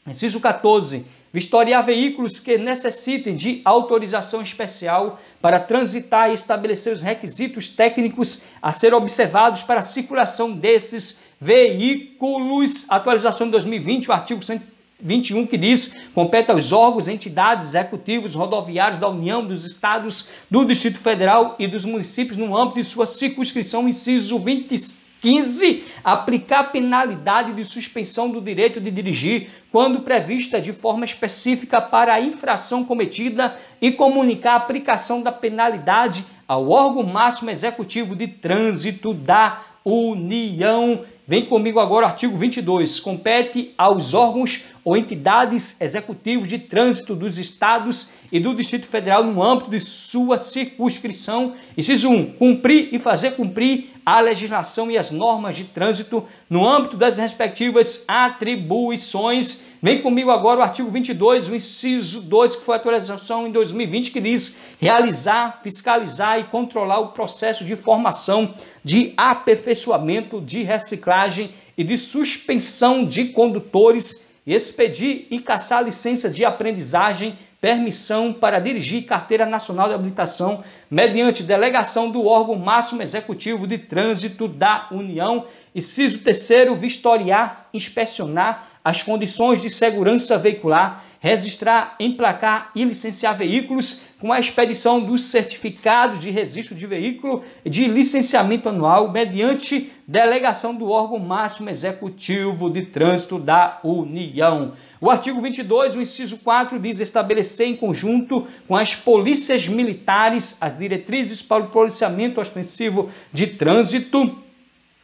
Speaker 1: Inciso 14. Vistoriar veículos que necessitem de autorização especial para transitar e estabelecer os requisitos técnicos a serem observados para a circulação desses veículos. Atualização de 2020, o artigo 121, que diz: compete aos órgãos, entidades, executivos rodoviários da União, dos Estados, do Distrito Federal e dos municípios, no âmbito de sua circunscrição. Inciso 15, aplicar penalidade de suspensão do direito de dirigir quando prevista de forma específica para a infração cometida e comunicar a aplicação da penalidade ao órgão máximo executivo de trânsito da União. Vem comigo agora o artigo 22. Compete aos órgãos ou entidades executivos de trânsito dos estados e do Distrito Federal no âmbito de sua circunscrição. Inciso 1. Cumprir e fazer cumprir a legislação e as normas de trânsito no âmbito das respectivas atribuições. Vem comigo agora o artigo 22, o inciso 2, que foi a atualização em 2020, que diz: realizar, fiscalizar e controlar o processo de formação, de aperfeiçoamento, de reciclagem e de suspensão de condutores, expedir e cassar licença de aprendizagem, permissão para dirigir carteira nacional de habilitação mediante delegação do órgão máximo executivo de trânsito da União. Inciso 3º, vistoriar, inspecionar as condições de segurança veicular, registrar, emplacar e licenciar veículos com a expedição dos certificados de registro de veículo e de licenciamento anual mediante delegação do órgão máximo executivo de trânsito da União. O artigo 22, o inciso 4, diz: estabelecer em conjunto com as polícias militares as diretrizes para o policiamento ostensivo de trânsito.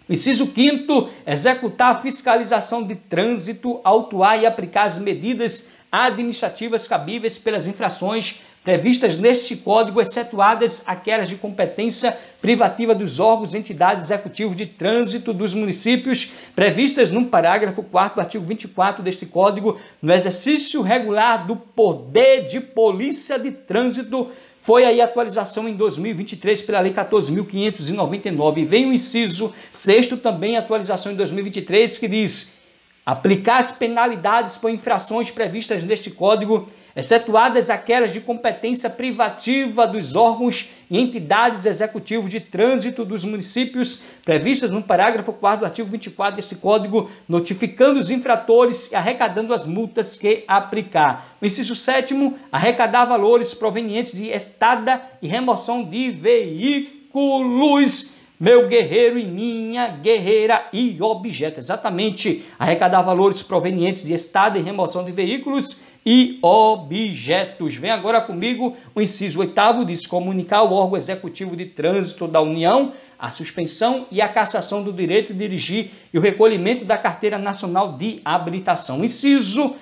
Speaker 1: Inciso 5º, executar a fiscalização de trânsito, autuar e aplicar as medidas administrativas cabíveis pelas infrações previstas neste Código, excetuadas aquelas de competência privativa dos órgãos e entidades executivos de trânsito dos municípios, previstas no parágrafo 4º do artigo 24 deste Código, no exercício regular do poder de polícia de trânsito. Foi aí a atualização em 2023 pela Lei 14.599. Vem o inciso 6º, também atualização em 2023, que diz: aplicar as penalidades por infrações previstas neste Código, excetuadas aquelas de competência privativa dos órgãos e entidades executivos de trânsito dos municípios, previstas no parágrafo 4º do artigo 24 deste Código, notificando os infratores e arrecadando as multas que aplicar. O inciso 7º, arrecadar valores provenientes de estada e remoção de veículos. Meu guerreiro e minha guerreira e objeto. Exatamente. Arrecadar valores provenientes de estada e remoção de veículos e objetos. Vem agora comigo o inciso 8º, diz: comunicar ao órgão executivo de trânsito da União a suspensão e a cassação do direito de dirigir e o recolhimento da carteira nacional de habilitação. Inciso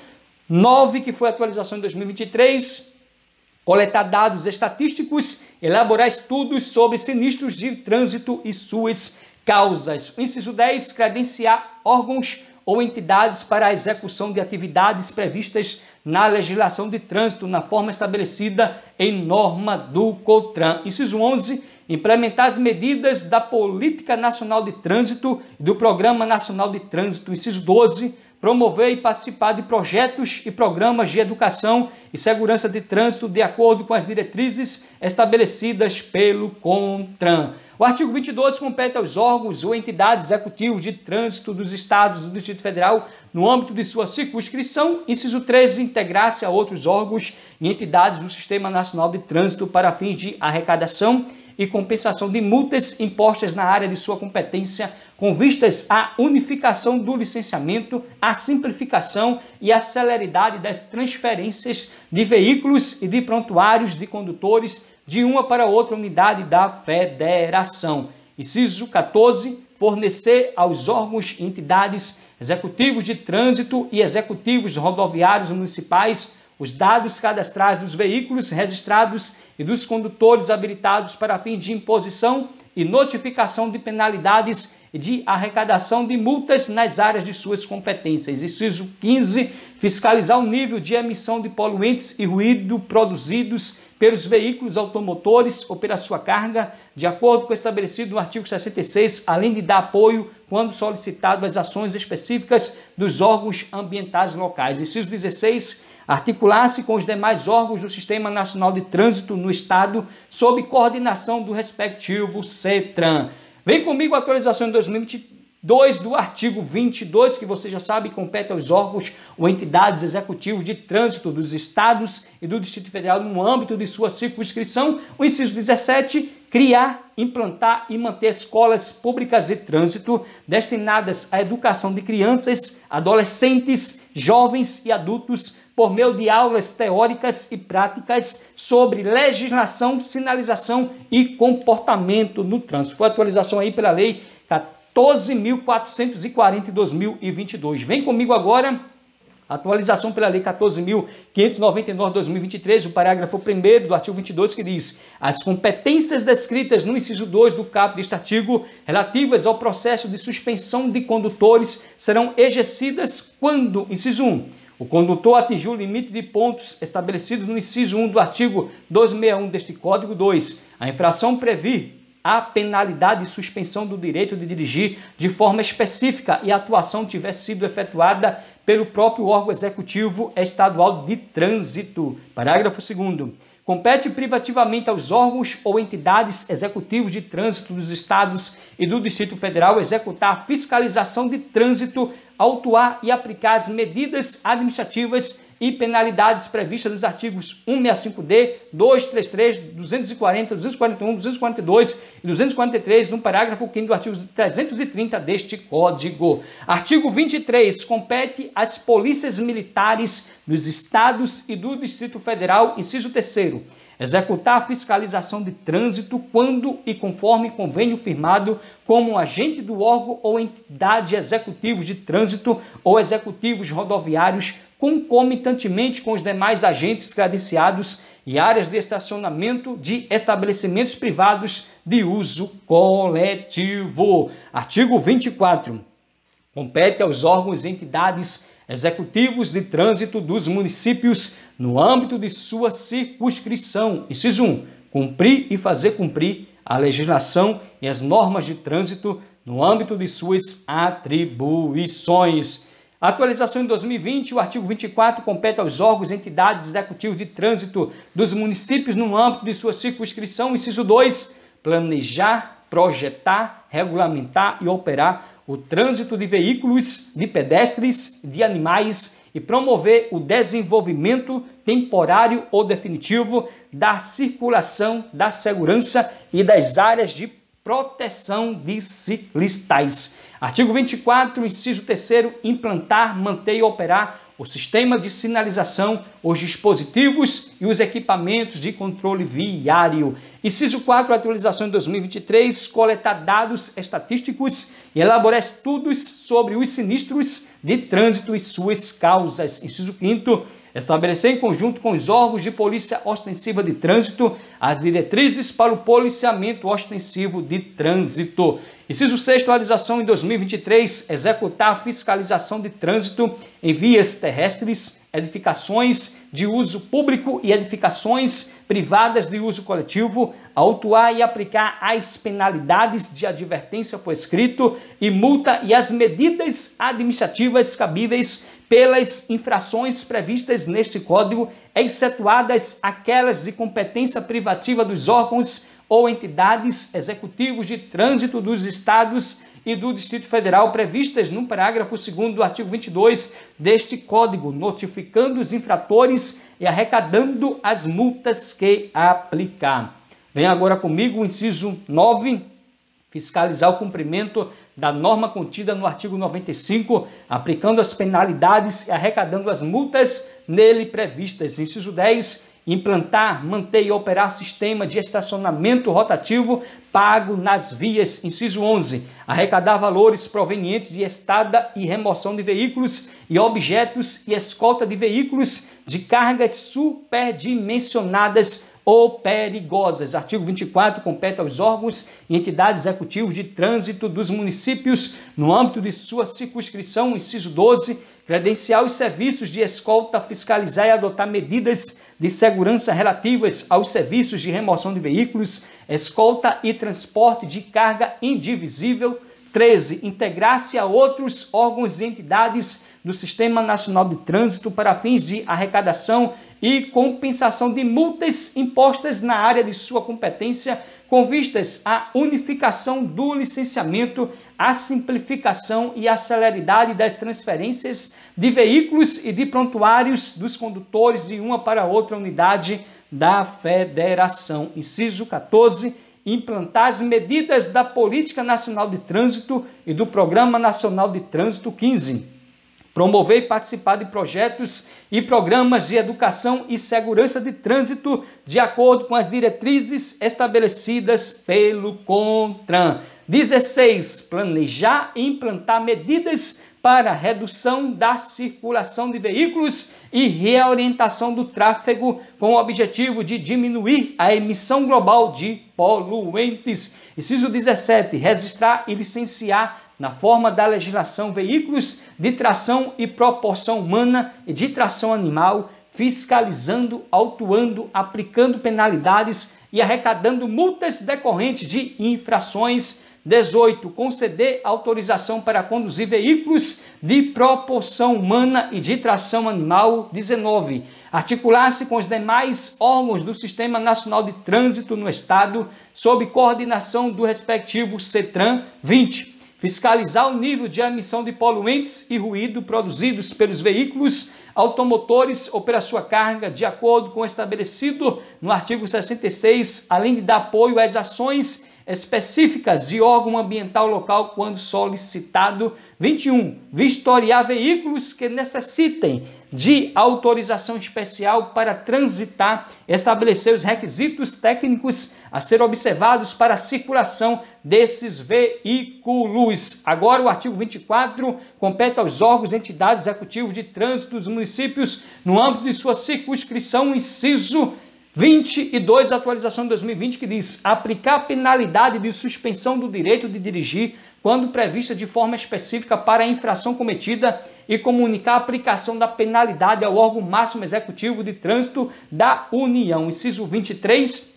Speaker 1: 9, que foi a atualização em 2023, coletar dados estatísticos, elaborar estudos sobre sinistros de trânsito e suas causas. O inciso 10, credenciar órgãos ou entidades para a execução de atividades previstas na legislação de trânsito na forma estabelecida em norma do COTRAN. Inciso 11, implementar as medidas da Política Nacional de Trânsito e do Programa Nacional de Trânsito. Inciso 12, promover e participar de projetos e programas de educação e segurança de trânsito de acordo com as diretrizes estabelecidas pelo CONTRAN. O artigo 22 compete aos órgãos ou entidades executivos de trânsito dos estados e do Distrito Federal no âmbito de sua circunscrição. Inciso 13, integrar-se a outros órgãos e entidades do Sistema Nacional de Trânsito para fins de arrecadação e compensação de multas impostas na área de sua competência, com vistas à unificação do licenciamento, à simplificação e à celeridade das transferências de veículos e de prontuários de condutores de uma para outra unidade da federação. Inciso 14, fornecer aos órgãos e entidades executivos de trânsito e executivos rodoviários municipais os dados cadastrais dos veículos registrados e dos condutores habilitados para fim de imposição e notificação de penalidades e de arrecadação de multas nas áreas de suas competências. Inciso 15, fiscalizar o nível de emissão de poluentes e ruído produzidos pelos veículos automotores ou pela sua carga, de acordo com o estabelecido no artigo 66, além de dar apoio, quando solicitado, às ações específicas dos órgãos ambientais locais. Inciso 16, articular-se com os demais órgãos do Sistema Nacional de Trânsito no Estado, sob coordenação do respectivo CETRAN. Vem comigo a atualização de 2022 do artigo 22, que você já sabe, compete aos órgãos ou entidades executivos de trânsito dos estados e do Distrito Federal no âmbito de sua circunscrição. O inciso 17, criar, implantar e manter escolas públicas de trânsito destinadas à educação de crianças, adolescentes, jovens e adultos por meio de aulas teóricas e práticas sobre legislação, sinalização e comportamento no trânsito. Foi a atualização aí pela Lei 14.440 de 2022. Vem comigo agora, atualização pela Lei 14.599 de 2023, o parágrafo 1º do artigo 22, que diz: as competências descritas no inciso 2 do caput deste artigo, relativas ao processo de suspensão de condutores, serão exercidas quando, inciso 1, o condutor atingiu o limite de pontos estabelecidos no inciso 1 do artigo 261 deste Código. 2. A infração previr a penalidade de suspensão do direito de dirigir de forma específica e a atuação tiver sido efetuada pelo próprio órgão executivo estadual de trânsito. Parágrafo 2º. Compete privativamente aos órgãos ou entidades executivos de trânsito dos estados e do Distrito Federal executar a fiscalização de trânsito, autuar e aplicar as medidas administrativas e penalidades previstas nos artigos 165D, 233, 240, 241, 242 e 243, no parágrafo 5º do artigo 330 deste Código. Artigo 23. Compete às polícias militares dos estados e do Distrito Federal, inciso 3º, executar a fiscalização de trânsito quando e conforme convênio firmado como um agente do órgão ou entidade executivo de trânsito ou executivos rodoviários, concomitantemente com os demais agentes credenciados e áreas de estacionamento de estabelecimentos privados de uso coletivo. Artigo 24. Compete aos órgãos e entidades executivos de trânsito dos municípios, no âmbito de sua circunscrição, inciso 1, cumprir e fazer cumprir a legislação e as normas de trânsito no âmbito de suas atribuições. Atualização em 2020, o artigo 24 compete aos órgãos e entidades executivos de trânsito dos municípios no âmbito de sua circunscrição, inciso 2, planejar, projetar, regulamentar e operar o trânsito de veículos, de pedestres, de animais e promover o desenvolvimento temporário ou definitivo da circulação, da segurança e das áreas de proteção de ciclistas. Artigo 24, inciso 3º, implantar, manter e operar o sistema de sinalização, os dispositivos e os equipamentos de controle viário. Inciso 4, atualização em 2023, coletar dados estatísticos e elaborar estudos sobre os sinistros de trânsito e suas causas. Inciso 5º, estabelecer em conjunto com os órgãos de polícia ostensiva de trânsito as diretrizes para o policiamento ostensivo de trânsito. Inciso 6º, atualização em 2023, executar a fiscalização de trânsito em vias terrestres, edificações de uso público e edificações privadas de uso coletivo, autuar e aplicar as penalidades de advertência por escrito e multa e as medidas administrativas cabíveis pelas infrações previstas neste Código, excetuadas aquelas de competência privativa dos órgãos ou entidades executivos de trânsito dos estados e do Distrito Federal previstas no parágrafo 2º do artigo 22 deste Código, notificando os infratores e arrecadando as multas que aplicar. Vem agora comigo o inciso 9, fiscalizar o cumprimento da norma contida no artigo 95, aplicando as penalidades e arrecadando as multas nele previstas. Inciso 10, implantar, manter e operar sistema de estacionamento rotativo pago nas vias. Inciso 11, arrecadar valores provenientes de estada e remoção de veículos e objetos e escolta de veículos de cargas superdimensionadas ou perigosas. Artigo 24, compete aos órgãos e entidades executivos de trânsito dos municípios, no âmbito de sua circunscrição, inciso 12, credenciar os serviços de escolta, fiscalizar e adotar medidas de segurança relativas aos serviços de remoção de veículos, escolta e transporte de carga indivisível. 13. Integrar-se a outros órgãos e entidades do Sistema Nacional de Trânsito para fins de arrecadação e compensação de multas impostas na área de sua competência, com vistas à unificação do licenciamento, à simplificação e à celeridade das transferências de veículos e de prontuários dos condutores de uma para outra unidade da Federação. Inciso 14. Implantar as medidas da Política Nacional de Trânsito e do Programa Nacional de Trânsito. 15. Promover e participar de projetos e programas de educação e segurança de trânsito de acordo com as diretrizes estabelecidas pelo CONTRAN. 16. Planejar e implantar medidas para redução da circulação de veículos e reorientação do tráfego com o objetivo de diminuir a emissão global de poluentes. Inciso 17. Registrar e licenciar na forma da legislação veículos de tração e propulsão humana e de tração animal, fiscalizando, autuando, aplicando penalidades e arrecadando multas decorrentes de infrações. 18. Conceder autorização para conduzir veículos de propulsão humana e de tração animal. 19. Articular-se com os demais órgãos do Sistema Nacional de Trânsito no Estado, sob coordenação do respectivo CETRAN. 20. Fiscalizar o nível de emissão de poluentes e ruído produzidos pelos veículos automotores ou pela sua carga, de acordo com o estabelecido no artigo 66, além de dar apoio às ações específicas de órgão ambiental local quando solicitado. 21. Vistoriar veículos que necessitem de autorização especial para transitar, estabelecer os requisitos técnicos a ser observados para a circulação desses veículos. Agora o artigo 24 compete aos órgãos e entidades executivos de trânsito dos municípios no âmbito de sua circunscrição, inciso 22, atualização de 2020, que diz: aplicar penalidade de suspensão do direito de dirigir quando prevista de forma específica para a infração cometida e comunicar a aplicação da penalidade ao órgão máximo executivo de trânsito da União. Inciso 23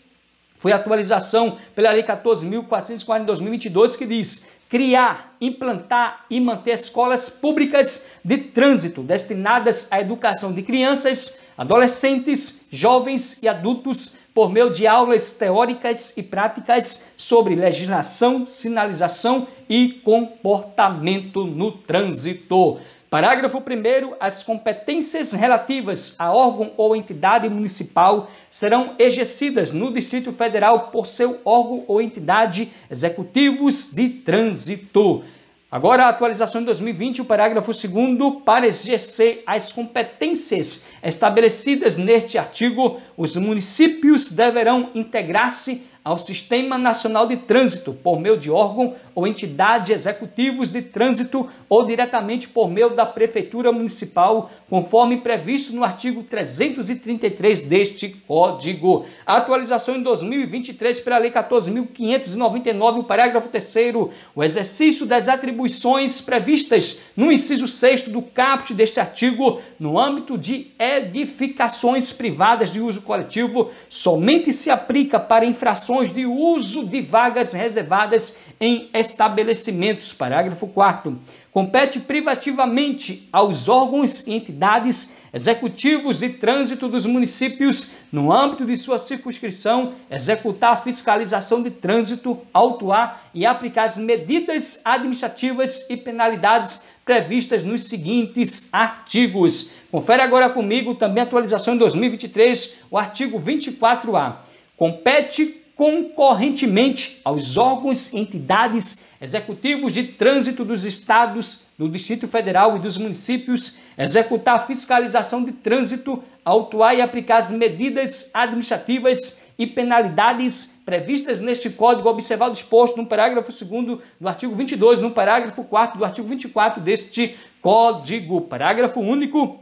Speaker 1: foi a atualização pela Lei 14.440 de 2022, que diz: criar, implantar e manter escolas públicas de trânsito destinadas à educação de crianças, adolescentes, jovens e adultos por meio de aulas teóricas e práticas sobre legislação, sinalização e comportamento no trânsito. Parágrafo 1º. As competências relativas a órgão ou entidade municipal serão exercidas no Distrito Federal por seu órgão ou entidade executivos de trânsito. Agora a atualização de 2020, o parágrafo 2º, para exercer as competências estabelecidas neste artigo, os municípios deverão integrar-se ao Sistema Nacional de Trânsito por meio de órgão ou entidade executivos de trânsito ou diretamente por meio da Prefeitura Municipal, conforme previsto no artigo 333 deste Código. A atualização em 2023 pela Lei 14.599, o parágrafo 3º, o exercício das atribuições previstas no inciso 6º do caput deste artigo no âmbito de edificações privadas de uso coletivo somente se aplica para infrações de uso de vagas reservadas em estabelecimentos. Parágrafo 4º. Compete privativamente aos órgãos e entidades executivos de trânsito dos municípios, no âmbito de sua circunscrição, executar a fiscalização de trânsito, autuar e aplicar as medidas administrativas e penalidades previstas nos seguintes artigos. Confere agora comigo também a atualização em 2023, o artigo 24A. Compete concorrentemente aos órgãos e entidades executivos de trânsito dos estados, do Distrito Federal e dos municípios, executar a fiscalização de trânsito, autuar e aplicar as medidas administrativas e penalidades previstas neste Código, observado o disposto no parágrafo 2º do artigo 22, no parágrafo 4º do artigo 24 deste Código. Parágrafo único.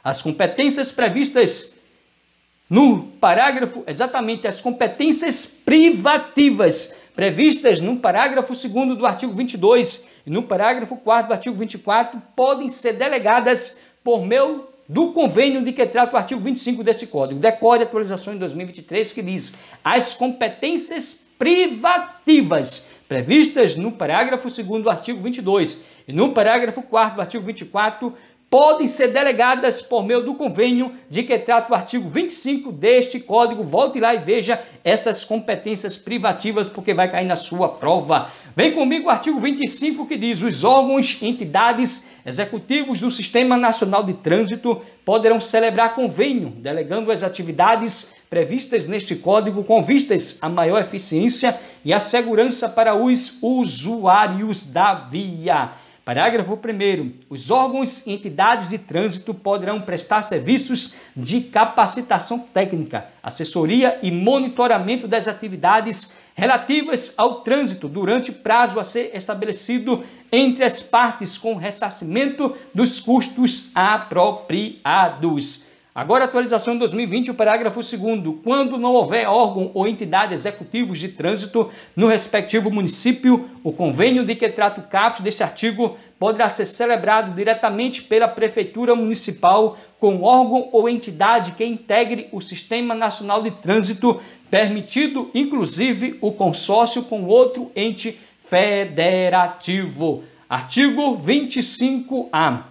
Speaker 1: As competências previstas No parágrafo, exatamente, as competências privativas previstas no parágrafo 2º do artigo 22 e no parágrafo 4º do artigo 24 podem ser delegadas por meio do convênio de que trata o artigo 25 deste Código. Decode atualização em 2023 que diz: as competências privativas previstas no parágrafo 2º do artigo 22 e no parágrafo 4º do artigo 24 podem ser delegadas por meio do convênio de que trata o artigo 25 deste Código. Volte lá e veja essas competências privativas, porque vai cair na sua prova. Vem comigo o artigo 25 que diz: os órgãos, entidades, executivos do Sistema Nacional de Trânsito poderão celebrar convênio, delegando as atividades previstas neste Código com vistas à maior eficiência e à segurança para os usuários da via. Parágrafo 1º. Os órgãos e entidades de trânsito poderão prestar serviços de capacitação técnica, assessoria e monitoramento das atividades relativas ao trânsito durante prazo a ser estabelecido entre as partes com ressarcimento dos custos apropriados. Agora, atualização em 2020, o parágrafo 2º. Quando não houver órgão ou entidade executivos de trânsito no respectivo município, o convênio de que trata o caput deste artigo poderá ser celebrado diretamente pela Prefeitura Municipal com órgão ou entidade que integre o Sistema Nacional de Trânsito, permitido, inclusive, o consórcio com outro ente federativo. Artigo 25A.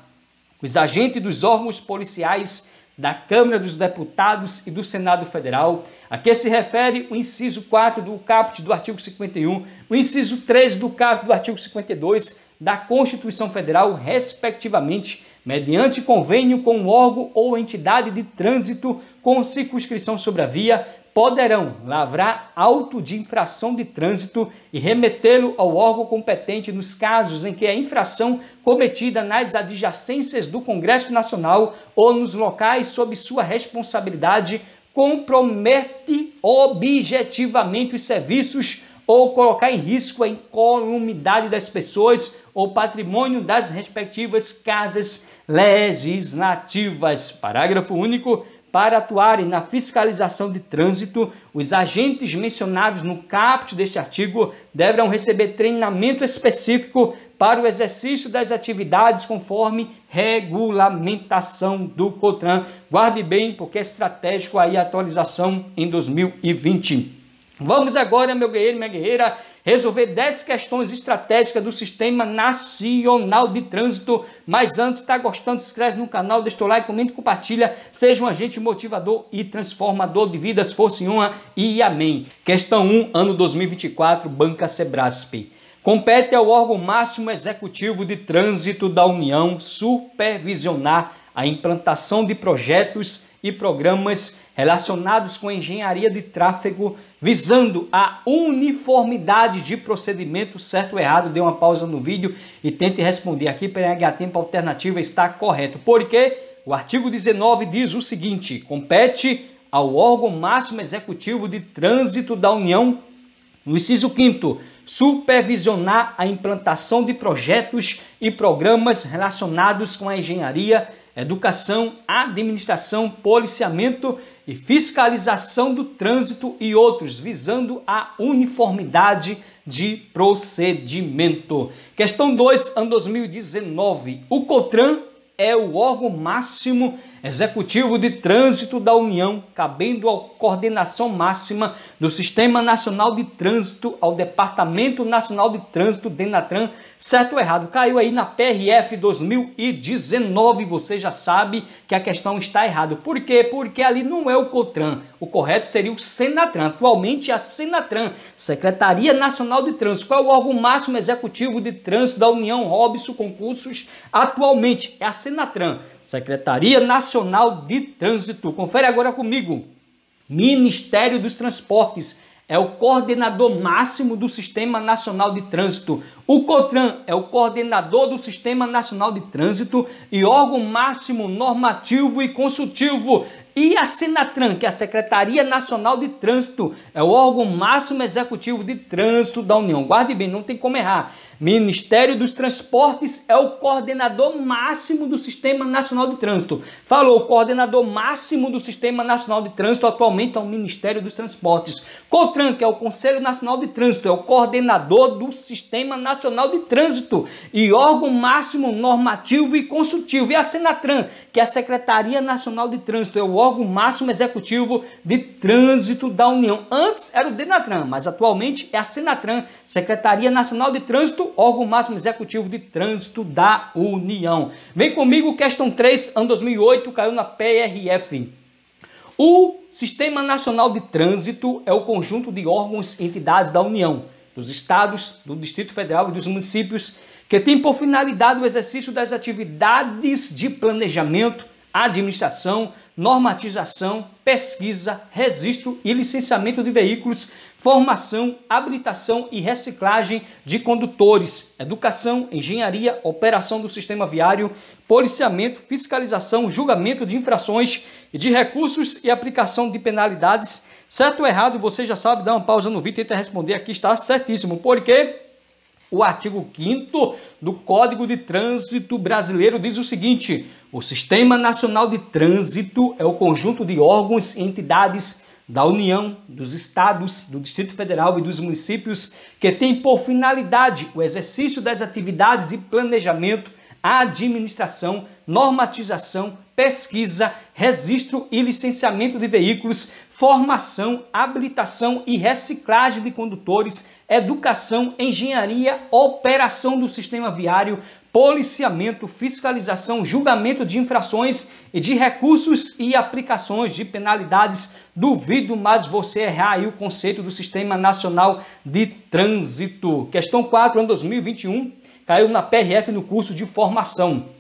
Speaker 1: Os agentes dos órgãos policiais da Câmara dos Deputados e do Senado Federal, a que se refere o inciso 4 do caput do artigo 51, o inciso 3 do caput do artigo 52 da Constituição Federal, respectivamente, mediante convênio com um órgão ou entidade de trânsito com circunscrição sobre a via, poderão lavrar auto de infração de trânsito e remetê-lo ao órgão competente nos casos em que a infração cometida nas adjacências do Congresso Nacional ou nos locais sob sua responsabilidade compromete objetivamente os serviços ou colocar em risco a incolumidade das pessoas ou patrimônio das respectivas casas legislativas. Parágrafo único. Para atuarem na fiscalização de trânsito, os agentes mencionados no caput deste artigo deverão receber treinamento específico para o exercício das atividades conforme regulamentação do COTRAN. Guarde bem, porque é estratégico aí a atualização em 2020. Vamos agora, meu guerreiro e minha guerreira, resolver 10 questões estratégicas do Sistema Nacional de Trânsito. Mas antes, está gostando, se inscreve no canal, deixa o like, comenta e compartilha. Seja um agente motivador e transformador de vidas. Força em honra e amém. Questão 1, ano 2024, Banca Sebrasp. Compete ao órgão máximo executivo de trânsito da União supervisionar a implantação de projetos e programas relacionados com a engenharia de tráfego, visando a uniformidade de procedimento, certo ou errado. Dê uma pausa no vídeo e tente responder aqui para ganhar tempo. A alternativa está correta, porque o artigo 19 diz o seguinte: compete ao órgão máximo executivo de trânsito da União, no inciso 5º, supervisionar a implantação de projetos e programas relacionados com a engenharia, educação, administração, policiamento e fiscalização do trânsito e outros, visando a uniformidade de procedimento. Questão 2, ano 2019. O COTRAN é o órgão máximo executivo de trânsito da União, cabendo a coordenação máxima do Sistema Nacional de Trânsito ao Departamento Nacional de Trânsito, DENATRAN, certo ou errado? Caiu aí na PRF 2019, você já sabe que a questão está errada. Por quê? Porque ali não é o COTRAN, o correto seria o SENATRAN. Atualmente é a SENATRAN, Secretaria Nacional de Trânsito. Qual é o órgão máximo executivo de trânsito da União? Robson Concursos. Atualmente é a SENATRAN, Secretaria Nacional de Trânsito. Confere agora comigo. Ministério dos Transportes é o coordenador máximo do Sistema Nacional de Trânsito. O COTRAN é o coordenador do Sistema Nacional de Trânsito e órgão máximo normativo e consultivo. E a Senatran, que é a Secretaria Nacional de Trânsito, é o órgão máximo executivo de trânsito da União. Guarde bem, não tem como errar. Ministério dos Transportes é o coordenador máximo do Sistema Nacional de Trânsito. Falou, o coordenador máximo do Sistema Nacional de Trânsito atualmente é o Ministério dos Transportes. COTRAN, que é o Conselho Nacional de Trânsito, é o coordenador do Sistema Nacional de Trânsito e órgão máximo normativo e consultivo. E a Senatran, que é a Secretaria Nacional de Trânsito, é o órgão máximo executivo de trânsito da União. Antes era o DENATRAN, mas atualmente é a Senatran, Secretaria Nacional de Trânsito, órgão máximo executivo de trânsito da União. Vem comigo, questão 3, ano 2008, caiu na PRF. O Sistema Nacional de Trânsito é o conjunto de órgãos e entidades da União, dos estados, do Distrito Federal e dos municípios, que tem por finalidade o exercício das atividades de planejamento, administração, normatização, pesquisa, registro e licenciamento de veículos, formação, habilitação e reciclagem de condutores, educação, engenharia, operação do sistema viário, policiamento, fiscalização, julgamento de infrações e de recursos e aplicação de penalidades. Certo ou errado, você já sabe, dá uma pausa no vídeo e tenta responder aqui, está certíssimo. Por quê? O artigo 5º do Código de Trânsito Brasileiro diz o seguinte: o Sistema Nacional de Trânsito é o conjunto de órgãos e entidades da União, dos estados, do Distrito Federal e dos municípios que tem por finalidade o exercício das atividades de planejamento, administração, normatização, pesquisa, registro e licenciamento de veículos, formação, habilitação e reciclagem de condutores, educação, engenharia, operação do sistema viário, policiamento, fiscalização, julgamento de infrações e de recursos e aplicações de penalidades. Duvido, mas você errar aí o conceito do Sistema Nacional de Trânsito. Questão 4, ano 2021, caiu na PRF no curso de formação.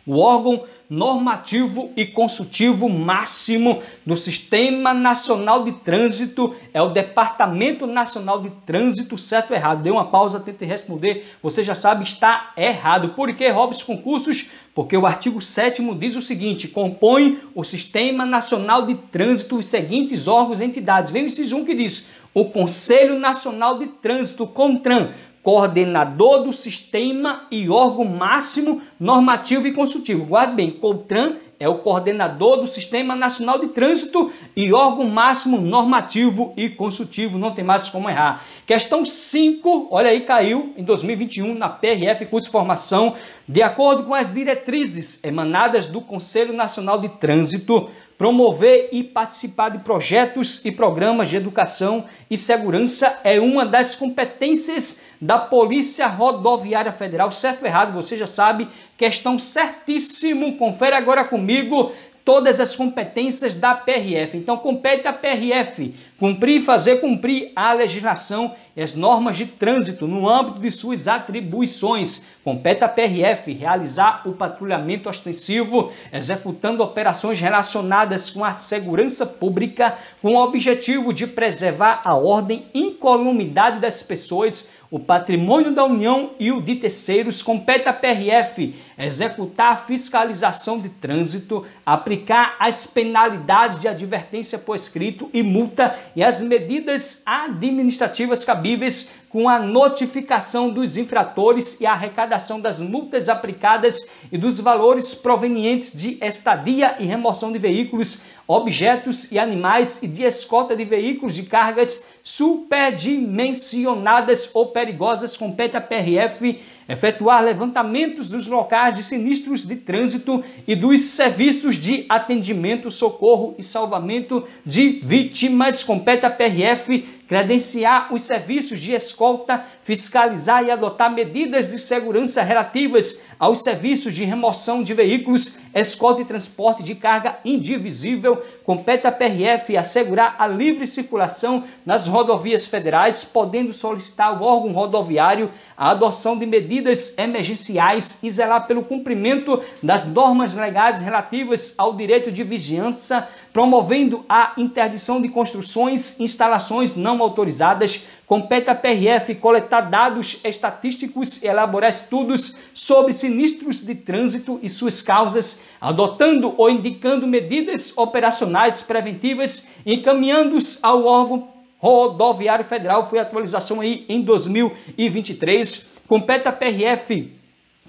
Speaker 1: O órgão normativo e consultivo máximo do Sistema Nacional de Trânsito é o Departamento Nacional de Trânsito. Certo ou errado? Dê uma pausa, tente responder. Você já sabe, está errado. Por que, Robson, concursos? Porque o artigo 7º diz o seguinte: compõe o Sistema Nacional de Trânsito os seguintes órgãos e entidades. Vem o inciso 1 que diz: o Conselho Nacional de Trânsito, CONTRAN, coordenador do sistema e órgão máximo normativo e consultivo. Guarde bem, CONTRAN é o coordenador do Sistema Nacional de Trânsito e órgão máximo normativo e consultivo. Não tem mais como errar. Questão 5, olha aí, caiu em 2021 na PRF, curso de formação. De acordo com as diretrizes emanadas do Conselho Nacional de Trânsito, promover e participar de projetos e programas de educação e segurança é uma das competências da Polícia Rodoviária Federal. Certo ou errado, você já sabe, questão certíssimo. Confere agora comigo todas as competências da PRF. Então, compete à PRF cumprir e fazer cumprir a legislação e as normas de trânsito no âmbito de suas atribuições. Compete à PRF realizar o patrulhamento ostensivo, executando operações relacionadas com a segurança pública, com o objetivo de preservar a ordem e incolumidade das pessoas, o patrimônio da União e o de terceiros. Compete à PRF executar a fiscalização de trânsito, aplicar as penalidades de advertência por escrito e multa e as medidas administrativas cabíveis, com a notificação dos infratores e a arrecadação das multas aplicadas e dos valores provenientes de estadia e remoção de veículos, objetos e animais e de escolta de veículos de cargas superdimensionadas ou perigosas. Compete à PRF efetuar levantamentos dos locais de sinistros de trânsito e dos serviços de atendimento, socorro e salvamento de vítimas. Compete à PRF credenciar os serviços de escolta, fiscalizar e adotar medidas de segurança relativas aos serviços de remoção de veículos, escolta e transporte de carga indivisível. Compete à PRF assegurar a livre circulação nas rodovias federais, podendo solicitar ao órgão rodoviário a adoção de medidas emergenciais e zelar pelo cumprimento das normas legais relativas ao direito de vigiança, promovendo a interdição de construções e instalações não autorizadas. Compete à PRF coletar dados estatísticos e elaborar estudos sobre sinistros de trânsito e suas causas, adotando ou indicando medidas operacionais preventivas e encaminhando-os ao órgão rodoviário federal. Foi a atualização aí em 2023. Compete à PRF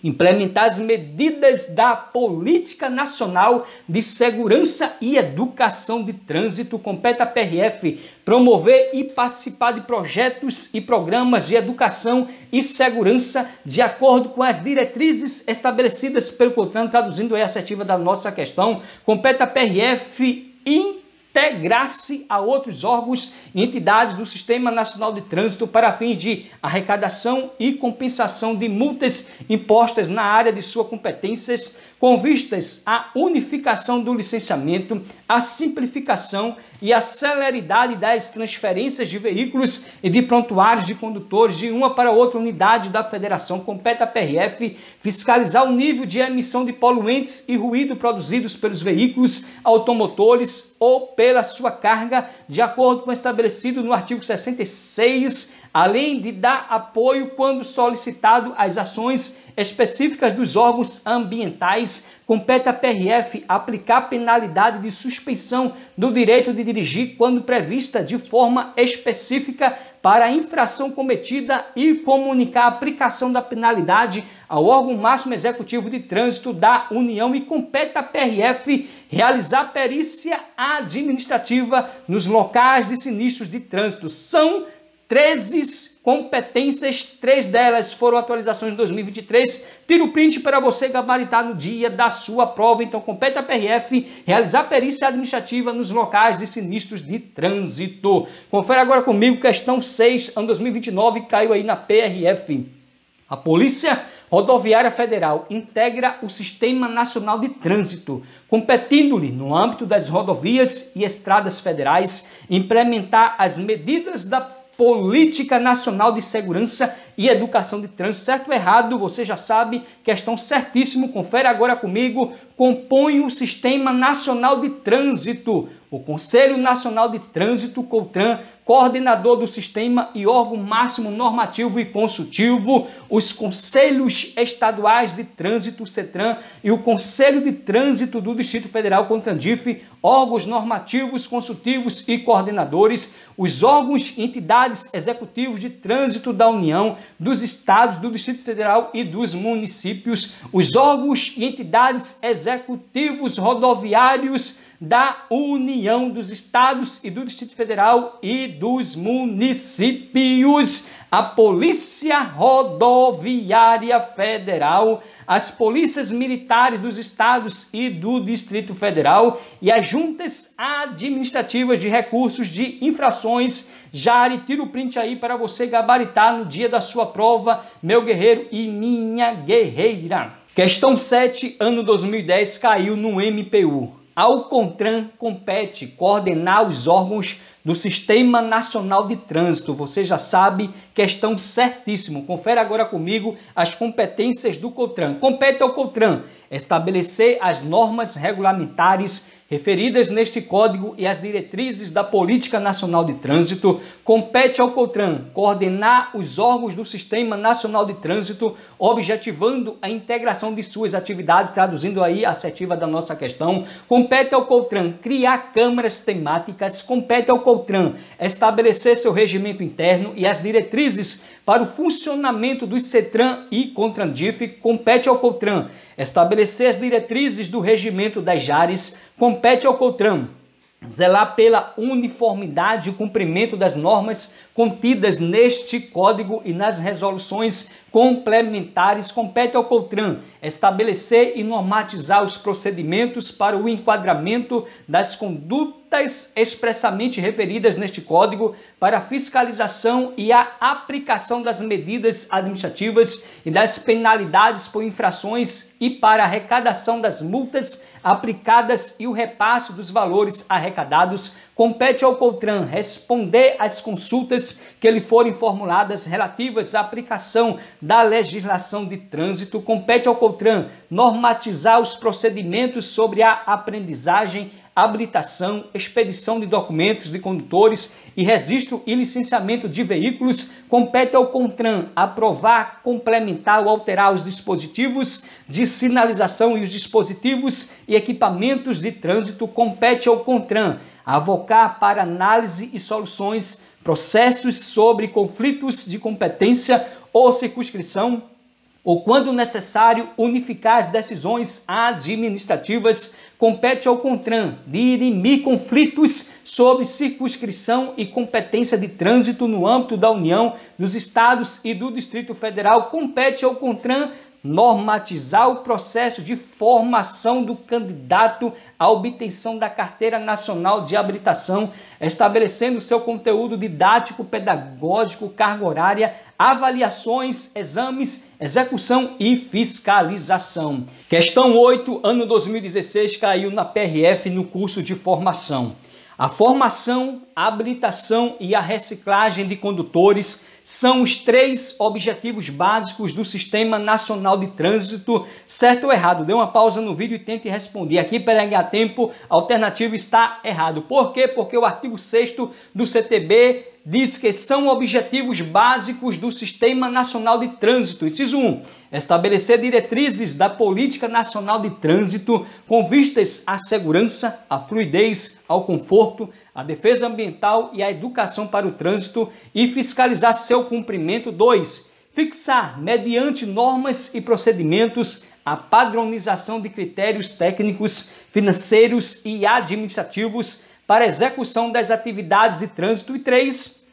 Speaker 1: implementar as medidas da Política Nacional de Segurança e Educação de Trânsito. Compete à PRF promover e participar de projetos e programas de educação e segurança de acordo com as diretrizes estabelecidas pelo COTRAN, traduzindo aí a assertiva da nossa questão. Compete à PRF integrar-se a outros órgãos e entidades do Sistema Nacional de Trânsito para fins de arrecadação e compensação de multas impostas na área de suas competências, com vistas à unificação do licenciamento, à simplificação e à celeridade das transferências de veículos e de prontuários de condutores de uma para outra unidade da Federação. Compete à PRF fiscalizar o nível de emissão de poluentes e ruído produzidos pelos veículos automotores ou pela sua carga, de acordo com o estabelecido no artigo 66, além de dar apoio quando solicitado às ações específicas dos órgãos ambientais. Compete à PRF aplicar penalidade de suspensão do direito de dirigir quando prevista de forma específica para a infração cometida e comunicar a aplicação da penalidade ao órgão máximo executivo de trânsito da União. E compete à PRF realizar perícia administrativa nos locais de sinistros de trânsito. São 13 competências, 3 delas foram atualizações de 2023. Tira o print para você gabaritar no dia da sua prova. Então, compete à PRF realizar perícia administrativa nos locais de sinistros de trânsito. Confere agora comigo, questão 6, ano 2029, caiu aí na PRF. A Polícia Rodoviária Federal integra o Sistema Nacional de Trânsito, competindo-lhe, no âmbito das rodovias e estradas federais, implementar as medidas da Política Nacional de Segurança e Educação de Trânsito. Certo ou errado, você já sabe, questão certíssimo, confere agora comigo. Compõe o Sistema Nacional de Trânsito o Conselho Nacional de Trânsito, COTRAN, coordenador do sistema e órgão máximo normativo e consultivo, os Conselhos Estaduais de Trânsito, CETRAN, e o Conselho de Trânsito do Distrito Federal, CONTRANDIF, órgãos normativos, consultivos e coordenadores, os órgãos e entidades executivos de trânsito da União, dos estados, do Distrito Federal e dos municípios, os órgãos e entidades executivos rodoviários da União, dos estados e do Distrito Federal e dos municípios, a Polícia Rodoviária Federal, as polícias militares dos estados e do Distrito Federal e as juntas administrativas de recursos de infrações. Jari, tira o print aí para você gabaritar no dia da sua prova, meu guerreiro e minha guerreira. Questão 7, ano 2010, caiu no MPU. Ao CONTRAN compete coordenar os órgãos do Sistema Nacional de Trânsito. Você já sabe, questão certíssimo. Confere agora comigo as competências do CONTRAN. Compete ao CONTRAN estabelecer as normas regulamentares referidas neste código e as diretrizes da Política Nacional de Trânsito. Compete ao CONTRAN coordenar os órgãos do Sistema Nacional de Trânsito, objetivando a integração de suas atividades, traduzindo aí a assertiva da nossa questão. Compete ao CONTRAN criar câmaras temáticas. Compete ao CONTRAN estabelecer seu regimento interno e as diretrizes para o funcionamento dos CETRAN e CONTRANDIF. Compete ao CONTRAN estabelecer as diretrizes do regimento das JARES. Compete ao CONTRAN zelar pela uniformidade e cumprimento das normas contidas neste código e nas resoluções complementares. Compete ao CONTRAN estabelecer e normatizar os procedimentos para o enquadramento das condutas expressamente referidas neste código para a fiscalização e a aplicação das medidas administrativas e das penalidades por infrações e para a arrecadação das multas aplicadas e o repasse dos valores arrecadados. Compete ao CONTRAN responder às consultas que lhe forem formuladas relativas à aplicação da legislação de trânsito. Compete ao CONTRAN normatizar os procedimentos sobre a aprendizagem, habilitação, expedição de documentos de condutores e registro e licenciamento de veículos, compete ao CONTRAN aprovar, complementar ou alterar os dispositivos de sinalização e os dispositivos e equipamentos de trânsito. Compete ao CONTRAN avocar para análise e soluções processos sobre conflitos de competência ou circunscrição, ou, quando necessário, unificar as decisões administrativas. Compete ao CONTRAN dirimir conflitos sobre circunscrição e competência de trânsito no âmbito da União, dos Estados e do Distrito Federal. Compete ao CONTRAN normatizar o processo de formação do candidato à obtenção da Carteira Nacional de Habilitação, estabelecendo seu conteúdo didático, pedagógico, carga horária, avaliações, exames, execução e fiscalização. Questão 8, ano 2016, caiu na PRF no curso de formação. A formação, a habilitação e a reciclagem de condutores são os 3 objetivos básicos do Sistema Nacional de Trânsito. Certo ou errado? Dê uma pausa no vídeo e tente responder. Aqui, para ganhar tempo, a alternativa está errado. Por quê? Porque o artigo 6º do CTB diz que são objetivos básicos do Sistema Nacional de Trânsito. Inciso 1. Estabelecer diretrizes da Política Nacional de Trânsito com vistas à segurança, à fluidez, ao conforto, à defesa ambiental e à educação para o trânsito e fiscalizar seu cumprimento. 2. Fixar, mediante normas e procedimentos, a padronização de critérios técnicos, financeiros e administrativos para a execução das atividades de trânsito. E 3.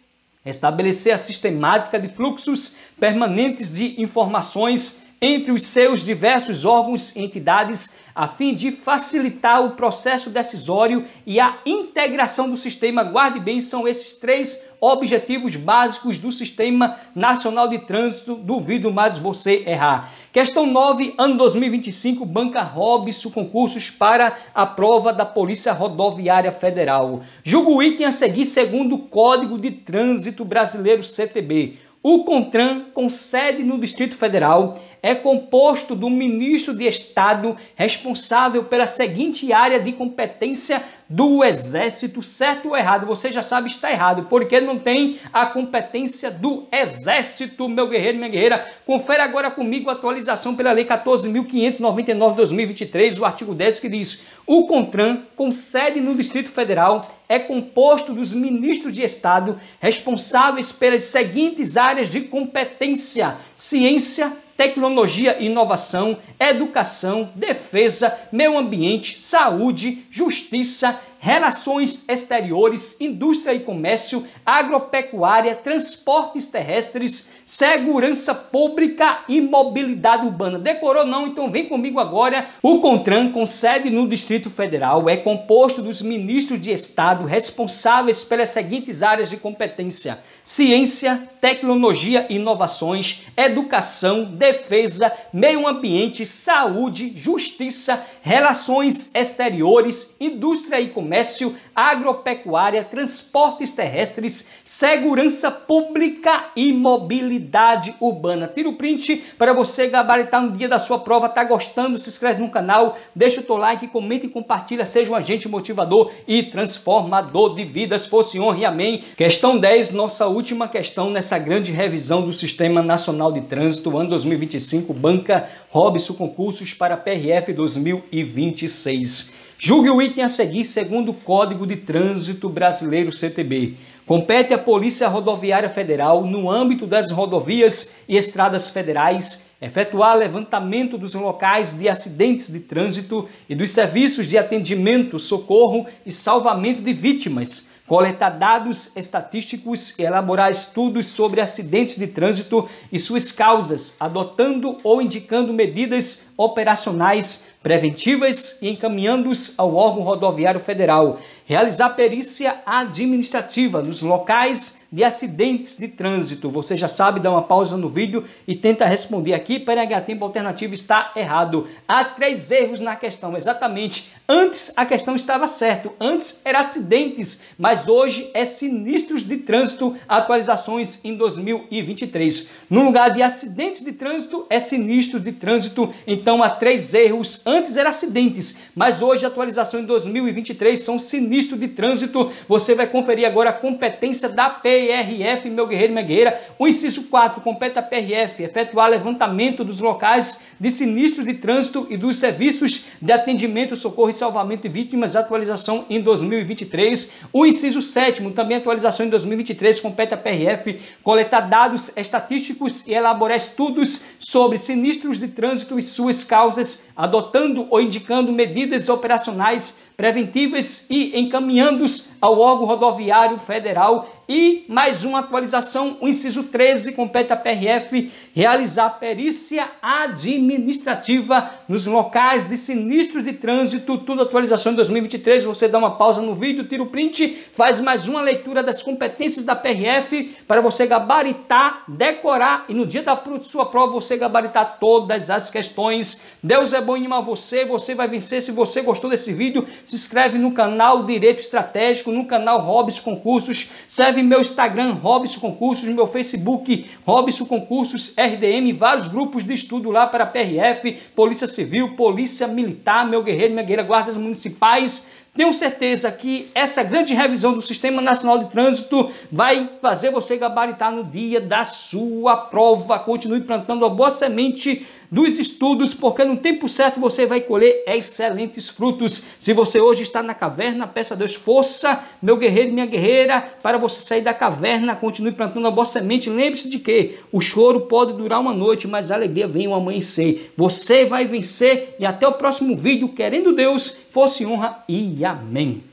Speaker 1: Estabelecer a sistemática de fluxos permanentes de informações entre os seus diversos órgãos e entidades, a fim de facilitar o processo decisório e a integração do sistema. Guarde bem, são esses 3 objetivos básicos do Sistema Nacional de Trânsito. Duvido mais você errar. Questão 9, ano 2025, banca Robson concursos para a prova da Polícia Rodoviária Federal. Julga o item a seguir segundo o Código de Trânsito Brasileiro, CTB. O CONTRAN, com sede no Distrito Federal, é composto do ministro de Estado responsável pela seguinte área de competência do Exército. Certo ou errado? Você já sabe, está errado, porque não tem a competência do Exército, meu guerreiro, minha guerreira. Confere agora comigo a atualização pela Lei 14.599 de 2023, o artigo 10, que diz: o CONTRAN, com sede no Distrito Federal, é composto dos ministros de Estado responsáveis pelas seguintes áreas de competência: ciência, tecnologia e inovação, educação, defesa, meio ambiente, saúde, justiça, relações exteriores, indústria e comércio, agropecuária, transportes terrestres, segurança pública e mobilidade urbana. Decorou não? Então vem comigo agora. O CONTRAN, com sede no Distrito Federal, é composto dos ministros de Estado responsáveis pelas seguintes áreas de competência: ciência, tecnologia e inovações, educação, defesa, meio ambiente, saúde, justiça, relações exteriores, indústria e comércio, agropecuária, transportes terrestres, segurança pública e mobilidade urbana. Tira o print para você gabaritar no dia da sua prova. Tá gostando? Se inscreve no canal, deixa o teu like, comenta e compartilha. Seja um agente motivador e transformador de vidas. Fosse honra e amém. Questão 10, nossa última questão nessa grande revisão do Sistema Nacional de Trânsito, ano 2025, banca Robson concursos para PRF 2026. Julgue o item a seguir segundo o Código de Trânsito Brasileiro, CTB. Compete à Polícia Rodoviária Federal, no âmbito das rodovias e estradas federais, efetuar levantamento dos locais de acidentes de trânsito e dos serviços de atendimento, socorro e salvamento de vítimas, coletar dados estatísticos e elaborar estudos sobre acidentes de trânsito e suas causas, adotando ou indicando medidas operacionais preventivas e encaminhando-os ao órgão rodoviário federal, Realizar perícia administrativa nos locais de acidentes de trânsito. Você já sabe, dá uma pausa no vídeo e tenta responder aqui. PNH tempo alternativo está errado. Há 3 erros na questão, exatamente. Antes a questão estava certa, antes era acidentes, mas hoje é sinistros de trânsito, atualizações em 2023. No lugar de acidentes de trânsito, é sinistros de trânsito, então há 3 erros. Antes era acidentes, mas hoje a atualização em 2023 são sinistros de trânsito. Você vai conferir agora a competência da PRF, meu guerreiro e minha guerreira. O inciso 4, compete à PRF efetuar levantamento dos locais de sinistros de trânsito e dos serviços de atendimento, socorro e salvamento de vítimas, atualização em 2023. O inciso 7º, também atualização em 2023, compete à PRF coletar dados estatísticos e elaborar estudos sobre sinistros de trânsito e suas causas, adotando ou indicando medidas operacionais preventivas e encaminhando-os ao órgão rodoviário federal. E mais uma atualização, o inciso 13, compete à PRF realizar perícia administrativa nos locais de sinistros de trânsito. Tudo atualização em 2023. Você dá uma pausa no vídeo, tira o print, faz mais uma leitura das competências da PRF para você gabaritar, decorar e no dia da sua prova você gabaritar todas as questões. Deus é bom em amar você, você vai vencer. Se você gostou desse vídeo, se inscreve no canal Direito Estratégico, no canal Robson Concursos, serve meu Instagram Robson Concursos, meu Facebook Robson Concursos RDM, vários grupos de estudo lá para PRF, Polícia Civil, Polícia Militar, meu guerreiro, minha guerreira, guardas municipais. Tenho certeza que essa grande revisão do Sistema Nacional de Trânsito vai fazer você gabaritar no dia da sua prova. Continue plantando a boa semente dos estudos, porque no tempo certo você vai colher excelentes frutos. Se você hoje está na caverna, peça a Deus força, meu guerreiro e minha guerreira, para você sair da caverna. Continue plantando a boa semente. Lembre-se de que o choro pode durar uma noite, mas a alegria vem ao amanhecer. Você vai vencer e até o próximo vídeo, querendo Deus, força e honra e amém.